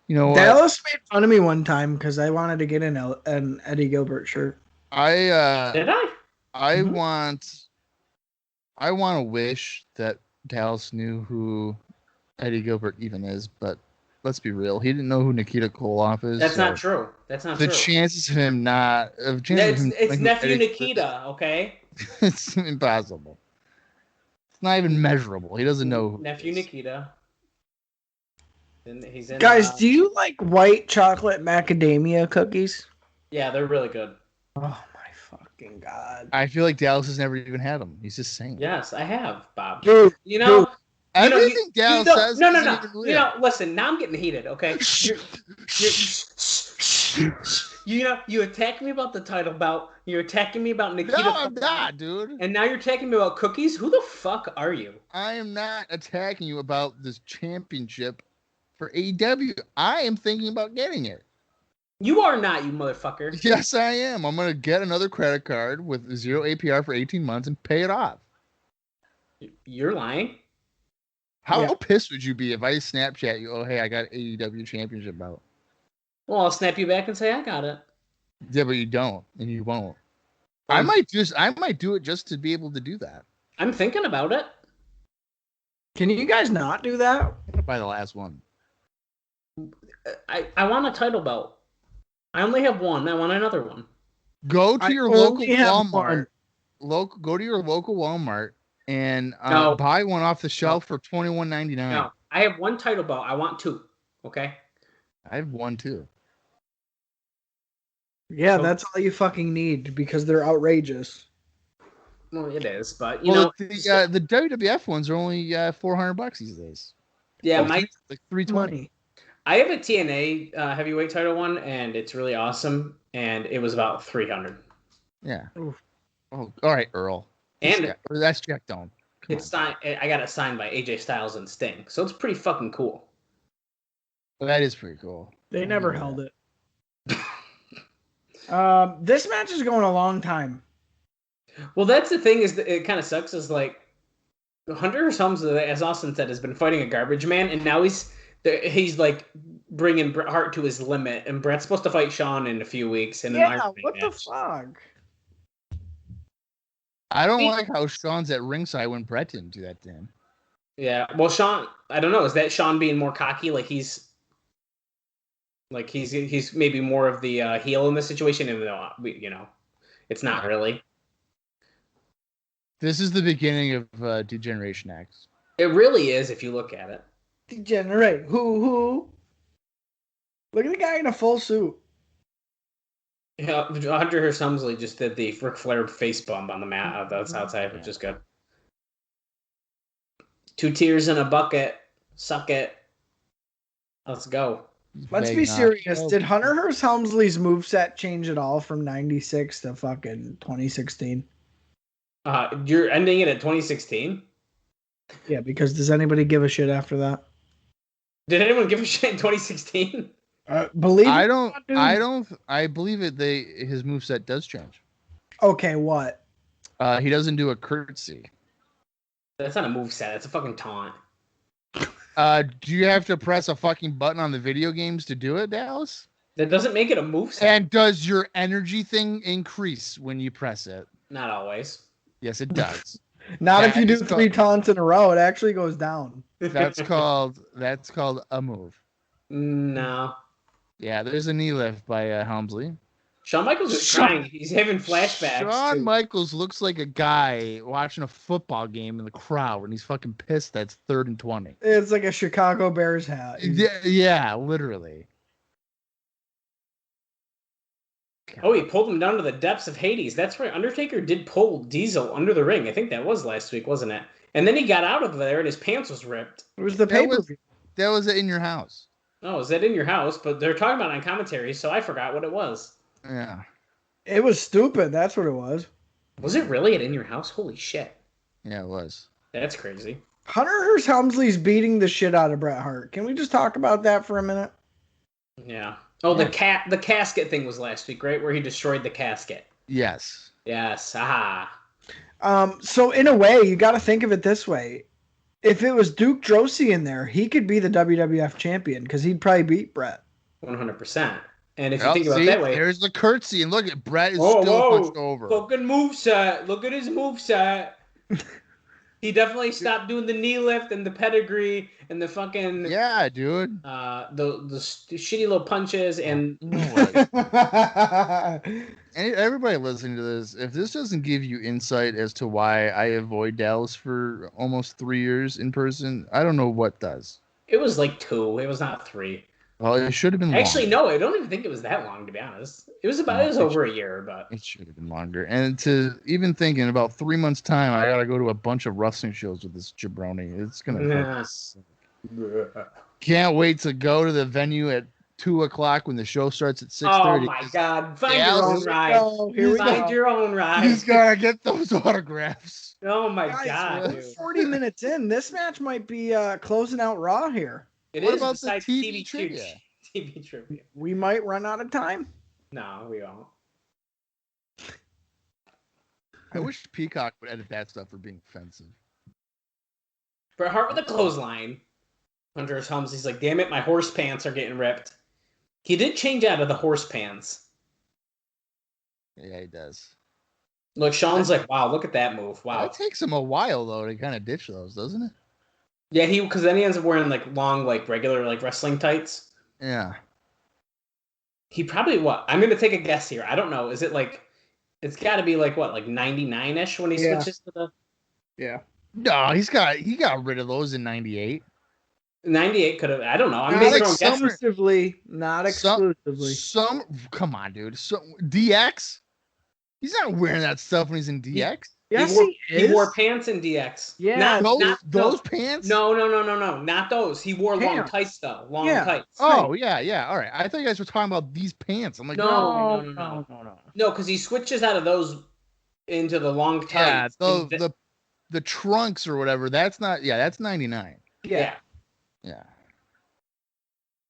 You know, Dallas made fun of me one time because I wanted to get an Eddie Gilbert shirt. Did I? I want to wish that Dallas knew who Eddie Gilbert even is, but let's be real. He didn't know who Nikita Koloff is. That's not true. That's not true. The chances of him not... It's nephew Nikita, okay? It's impossible. It's not even measurable. He doesn't know who nephew Nikita. He's in, guys, do you like white chocolate macadamia cookies? Yeah, they're really good. Oh my fucking God. I feel like Dallas has never even had them. He's just saying. Yes, I have, Bob. Dude, everything Dallas says. No. You know, listen. Now I'm getting heated. Okay. You attacked me about the title bout. You're attacking me about Nikita. No, I'm not, dude. And now you're attacking me about cookies. Who the fuck are you? I am not attacking you about this championship for AEW. I am thinking about getting it. You are not, you motherfucker. Yes, I am. I'm gonna get another credit card with 0 APR for 18 months and pay it off. You're lying. How pissed would you be if I Snapchat you? Oh, hey, I got AEW championship belt. Well, I'll snap you back and say I got it. Yeah, but you don't, and you won't. I might do it just to be able to do that. I'm thinking about it. Can you guys not do that? I'm gonna buy the last one. I want a title belt. I only have one. I want another one. Go to your local Walmart. Go to your local Walmart and buy one off the shelf for $21.99. No, I have one title belt. I want two. Okay. I have one too. Yeah, that's all you fucking need because they're outrageous. Well, it is, but you know the WWF ones are only $400 these days. Yeah, like $320. I have a TNA heavyweight title one, and it's really awesome. And it was about $300. Yeah. Oof. Oh, all right, Earl. And that's Jack Doan. It's signed. I got it signed by AJ Styles and Sting, so it's pretty fucking cool. Well, that is pretty cool. They never held it. This match is going a long time. Well, that's the thing. Is that it kind of sucks? Is like Hunter Hearst Helmsley, as Austin said, has been fighting a garbage man, and now he's like bringing Bret Hart to his limit, and Bret's supposed to fight Shawn in a few weeks. In what the fuck? I don't like how Shawn's at ringside when Bret didn't do that to him. Yeah. Well, Shawn, I don't know. Is that Shawn being more cocky? He's maybe more of the heel in this situation, even though it's not really. This is the beginning of Degeneration X. It really is if you look at it. Degenerate. Who? Look at the guy in a full suit. Yeah, Hunter Hearst Helmsley just did the Ric Flair face bump on the mat that's outside, which is good. 2 tears in a bucket. Suck it. Let's go. Let's be serious. Did Hunter Hearst Helmsley's moveset change at all from 96 to fucking 2016? You're ending it at 2016? Yeah, because does anybody give a shit after that? Did anyone give a shit in 2016? I believe it. His moveset does change. Okay, what? He doesn't do a curtsy. That's not a moveset. That's a fucking taunt. Do you have to press a fucking button on the video games to do it, Dallas? That doesn't make it a moveset. And does your energy thing increase when you press it? Not always. Yes, it does. Not if you do 3 taunts in a row. It actually goes down. That's called a move. No. Yeah, there's a knee lift by Helmsley. Shawn Michaels is crying. He's having flashbacks. Shawn Michaels looks like a guy watching a football game in the crowd and he's fucking pissed that's 3rd and 20. It's like a Chicago Bears hat. Yeah, literally. Oh, he pulled him down to the depths of Hades. That's right. Undertaker did pull Diesel under the ring. I think that was last week, wasn't it? And then he got out of there and his pants was ripped. It was the pay-per-view. That was in your house. Oh, is that in your house? But they're talking about it on commentary, so I forgot what it was. Yeah. It was stupid. That's what it was. Was it really at In Your House? Holy shit. Yeah, it was. That's crazy. Hunter Hearst Helmsley's beating the shit out of Bret Hart. Can we just talk about that for a minute? Yeah. Oh, the casket thing was last week, right? Where he destroyed the casket. Yes. Yes. Aha. So in a way, you got to think of it this way. If it was Duke Droese in there, he could be the WWF champion because he'd probably beat Bret. 100%. And if you think about it that way, there's the curtsy, and look at Bret is still punched over. Fucking moveset. Look at his moveset. He definitely stopped doing the knee lift and the pedigree and the fucking dude. The shitty little punches and everybody listening to this, if this doesn't give you insight as to why I avoid Dallas for almost 3 years in person, I don't know what does. It was like 2. It was not 3. Well, it should have been Actually, longer. no, I don't even think it was that long, to be honest. It was over a year, but it should have been longer. And to even think in about 3 months' time, I gotta go to a bunch of wrestling shows with this jabroni. It's gonna Can't wait to go to the venue at 2:00 when the show starts at 6:30. Oh my God! Find your own ride. Find your own ride. He's gotta get those autographs. Oh my God! We're 40 minutes in. This match might be closing out Raw here. What about the TV trivia? TV trivia. We might run out of time. No, we won't. I wish Peacock would edit that stuff for being offensive. Bret Hart with a clothesline. Hunter Hearst Helmsley's like, damn it, my horse pants are getting ripped. He did change out of the horse pants. Yeah, he does. Look, Shawn's like, wow, look at that move. Wow. It takes him a while, though, to kind of ditch those, doesn't it? Yeah, because then he ends up wearing like long, like regular, like wrestling tights. Yeah. He probably I'm going to take a guess here. I don't know. Is it like, it's got to be like what, like 99-ish when he switches to the. Yeah. No, he got rid of those in 98. 98 could have. I don't know. I'm not exclusively. Not exclusively. Come on, dude. DX. He's not wearing that stuff when he's in DX. Yes, he wore pants in DX. Yeah, not those pants. No, not those. He wore long tights though. Long tights. Oh yeah. All right. I thought you guys were talking about these pants. I'm like, no. No, because he switches out of those into the long tights. Yeah, the trunks or whatever. That's not. Yeah, that's 99. Yeah.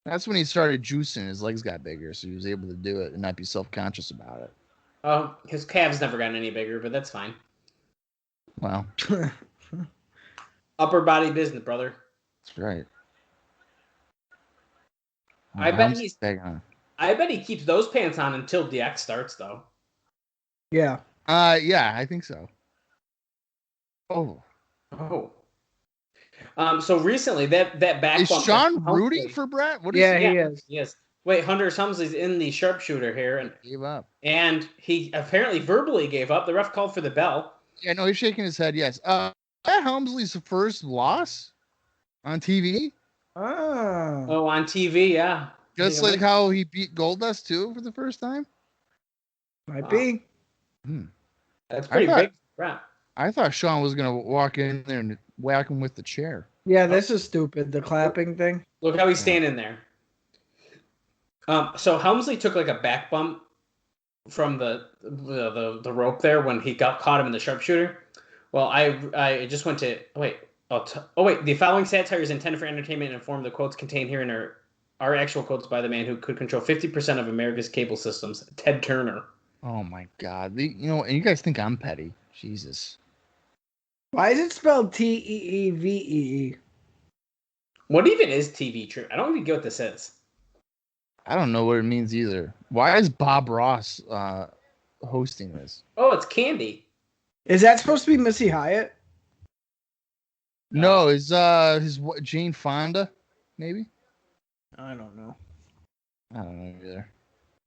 That's when he started juicing. His legs got bigger, so he was able to do it and not be self-conscious about it. Oh, his calves never gotten any bigger, but that's fine. Wow. Upper body business, brother. That's right. I bet he keeps those pants on until DX starts, though. Yeah. Yeah, I think so. Oh. So recently, that back Is bump. Shawn rooting for Bret? What is Yeah, he? he is. Yes. Wait, Hunter Hearst in the sharpshooter here, and Gave up. and he apparently verbally gave up. The ref called for the bell. Yeah, no, he's shaking his head. Yes. That Helmsley's first loss on TV. Oh, on TV, yeah. Just like how he beat Goldust too for the first time. might be. That's pretty big. Right. I thought Shawn was gonna walk in there and whack him with the chair. Yeah, this is stupid. The clapping thing. Look how he's standing there. So Helmsley took like a back bump from the rope there when he got caught him in the sharpshooter. Well, I just went to wait. The following satire is intended for entertainment and inform. The quotes contained herein are actual quotes by the man who could control 50% of America's cable systems, Ted Turner. Oh my God! And you guys think I'm petty? Jesus. Why is it spelled Teevee? What even is TV True? I don't even get what this is. I don't know what it means either. Why is Bob Ross hosting this? Oh, it's Candy. Is that supposed to be Missy Hyatt? No, is Jane Fonda, maybe? I don't know. I don't know either.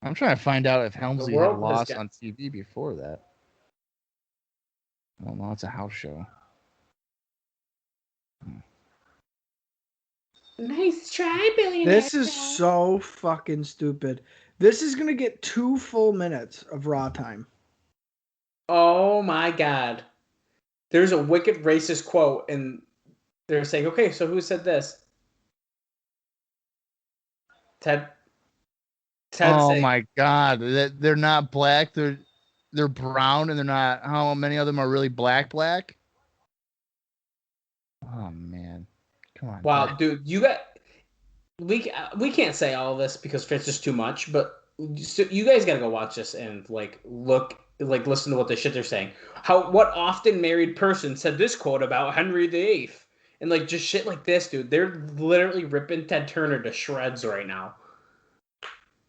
I'm trying to find out if Helmsley had lost on TV before that. I don't know. It's a house show. Nice try, Billy. This is so fucking stupid. This is going to get 2 full minutes of Raw time. Oh my God. There's a wicked racist quote, and they're saying, okay, so who said this? Ted. Oh my God. They're not black. They're brown, and they're not. How many of them are really black? Oh man. Come on. Wow, dude, we can't say all of this because it's just too much, but you guys got to go watch this and listen to what the shit they're saying. What often married person said this quote about Henry VIII? And just shit like this, dude. They're literally ripping Ted Turner to shreds right now.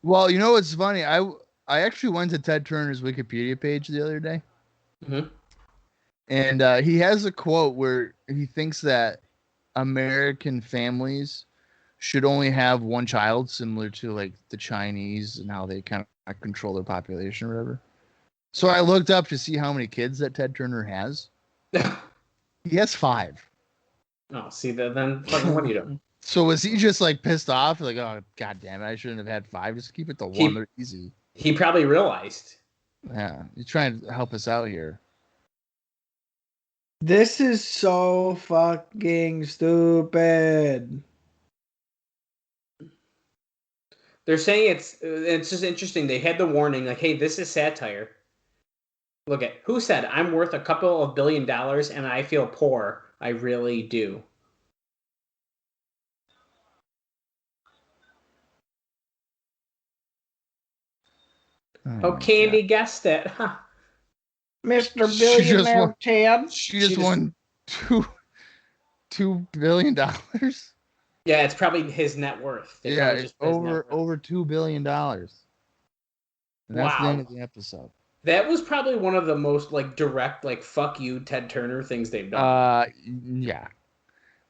Well, you know what's funny? I actually went to Ted Turner's Wikipedia page the other day. Mm-hmm. And he has a quote where he thinks that American families should only have one child, similar to the Chinese and how they kind of control their population or whatever. So I looked up to see how many kids that Ted Turner has. He has 5. Oh, see, then fucking what are you doing? So was he just pissed off? Oh, God damn it, I shouldn't have had 5. Just keep it to 1. They're easy. He probably realized. Yeah, you're trying to help us out here. This is so fucking stupid. They're saying it's just interesting. They had the warning, hey, this is satire. Look at who said I'm worth a couple of $1 billion and I feel poor. I really do. Oh, Candy guessed it. Huh. Mr. Billionaire Ted. She just won $2 billion. Yeah, it's probably his net worth. It's over $2 billion. And that's the end of the episode. That was probably one of the most direct fuck you Ted Turner things they've done. Yeah.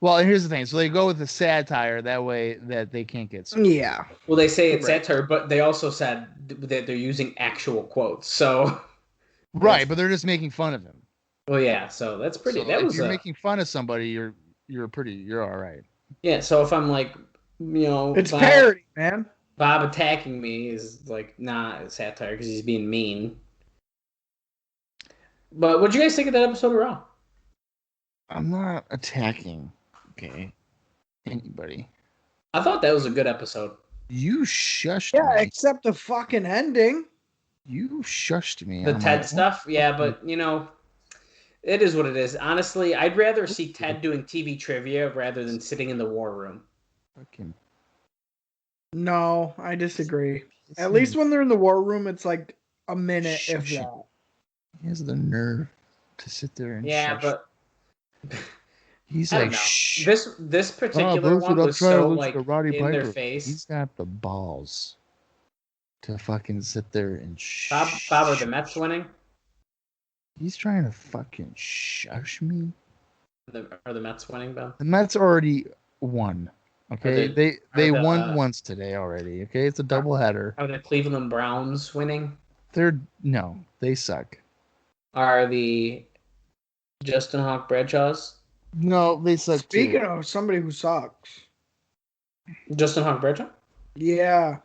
Well, and here's the thing. So they go with the satire that way that they can't get sued. Yeah. Well, they say it's satire, but they also said that they're using actual quotes. So right, but they're just making fun of him. Well, yeah. So that's pretty. So if you're making fun of somebody, you're all right. Yeah. So if I'm it's parody, man. Bob attacking me is not satire because he's being mean. But what'd you guys think of that episode of Raw? I'm not attacking, anybody. I thought that was a good episode. You shushed me. Yeah, except the fucking ending. You shushed me. The Ted stuff? Yeah, but, it is what it is. Honestly, I'd rather see Ted doing TV trivia rather than sitting in the war room. No, I disagree. At least when they're in the war room, it's a minute, if that. He has the nerve to sit there and yeah, shush. But he's shh. This particular one was so in their face. He's got the balls to fucking sit there and Bob, are the Mets winning? He's trying to fucking shush me. Are the Mets winning, Ben? The Mets already won. Okay, they won once today already. Okay, it's a doubleheader. Are the Cleveland Browns winning? They suck. Are the Justin Hawk Bradshaws? No, they suck. Speaking of somebody who sucks, Justin Hawk Bradshaw? Yeah.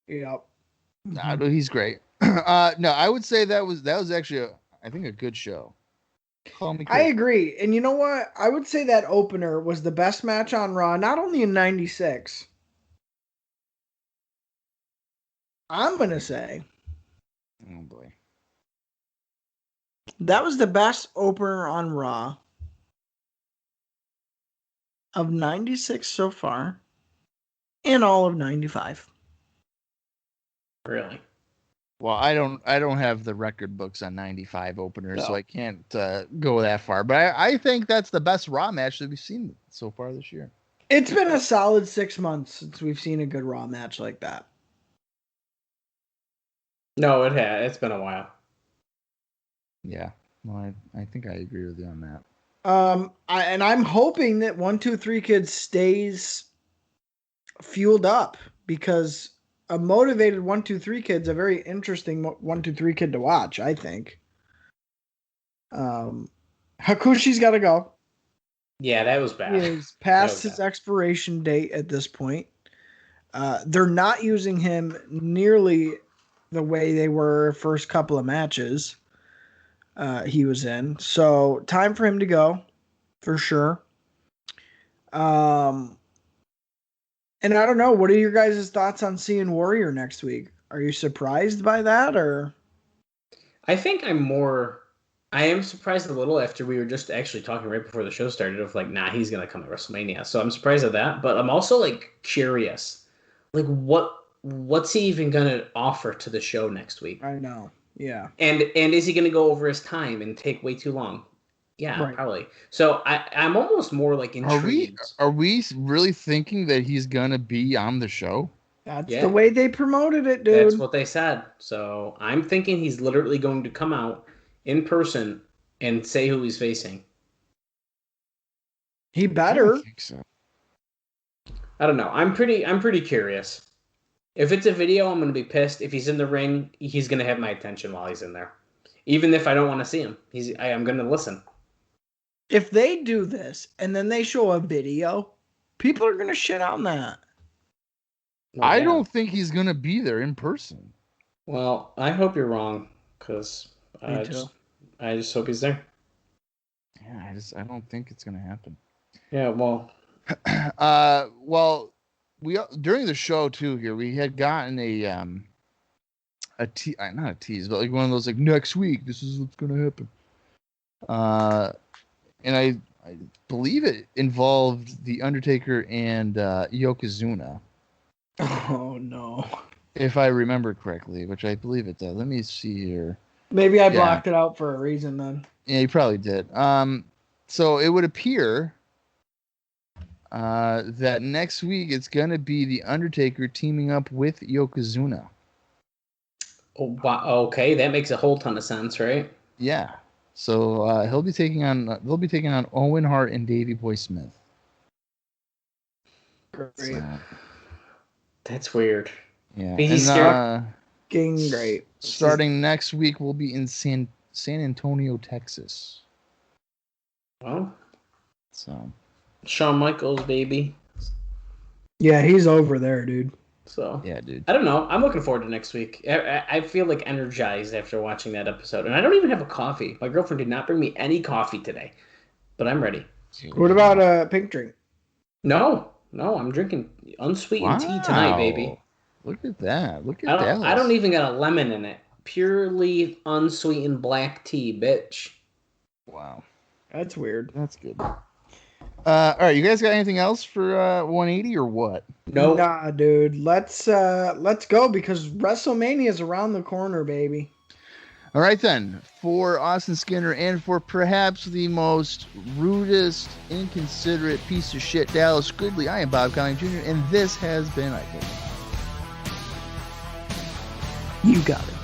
Yep. Nah, he's great. No, I would say that was actually I think a good show. Call me I agree. And you know what? I would say that opener was the best match on Raw, not only in 96. I'm going to say. Oh, boy. That was the best opener on Raw of 96 so far and all of 95. Really? Well, I don't have the record books on 95 openers, so I can't go that far. But I think that's the best Raw match that we've seen so far this year. It's been a solid 6 months since we've seen a good Raw match like that. No, it has. It's been a while. Yeah. Well, I think I agree with you on that. I'm hoping that 1, 2, 3 Kids stays fueled up, because a motivated 1, 2, 3 Kid's a very interesting 1, 2, 3 Kid to watch, I think. Hakushi's got to go. Yeah, that was bad. He's past his expiration date at this point. They're not using him nearly the way they were first couple of matches he was in. So time for him to go, for sure. And I don't know, what are your guys' thoughts on seeing Warrior next week? Are you surprised by that, or? I think I am surprised a little after we were just actually talking right before the show started of like, nah, he's going to come at WrestleMania. So I'm surprised at that, but I'm also like curious. Like what's he even going to offer to the show next week? I know. Yeah. And is he going to go over his time and take way too long? Yeah, right. Probably. So I'm almost more like intrigued. Are we really thinking that he's gonna be on the show? That's the way they promoted it, dude. That's what they said. So I'm thinking he's literally going to come out in person and say who he's facing. He better. I think so. I don't know. I'm pretty curious. If it's a video, I'm gonna be pissed. If he's in the ring, he's gonna have my attention while he's in there. Even if I don't want to see him, I'm gonna listen. If they do this and then they show a video, people are going to shit on that. I don't think he's going to be there in person. Well, I hope you're wrong, because I just hope he's there. Yeah, I don't think it's going to happen. Yeah, well. Well, we during the show too here, we had gotten not a tease, but like one of those like, next week, this is what's going to happen. And I believe it involved The Undertaker and Yokozuna. Oh, no. If I remember correctly, which I believe it does. Let me see here. Maybe I blocked it out for a reason then. Yeah, you probably did. So it would appear that next week it's going to be The Undertaker teaming up with Yokozuna. Oh, wow. Okay, that makes a whole ton of sense, right? Yeah. So they'll be taking on Owen Hart and Davey Boy Smith. Great. That's weird. Yeah. He's great. Starting next week, we'll be in San Antonio, Texas. Well, so Shawn Michaels, baby. Yeah, he's over there, dude. So yeah, dude. I don't know. I'm looking forward to next week. I feel like energized after watching that episode, and I don't even have a coffee. My girlfriend did not bring me any coffee today, but I'm ready. What about a pink drink? No, I'm drinking unsweetened tea tonight, baby. Look at that. I don't even got a lemon in it. Purely unsweetened black tea, bitch. Wow, that's weird. That's good. All right, you guys got anything else for 180 or what? No. Nah, dude. Let's go, because WrestleMania is around the corner, baby. All right, then. For Austin Skinner and for perhaps the most rudest, inconsiderate piece of shit, Dallas Gridley, I am Bob Conley Jr., and this has been Icon. You got it.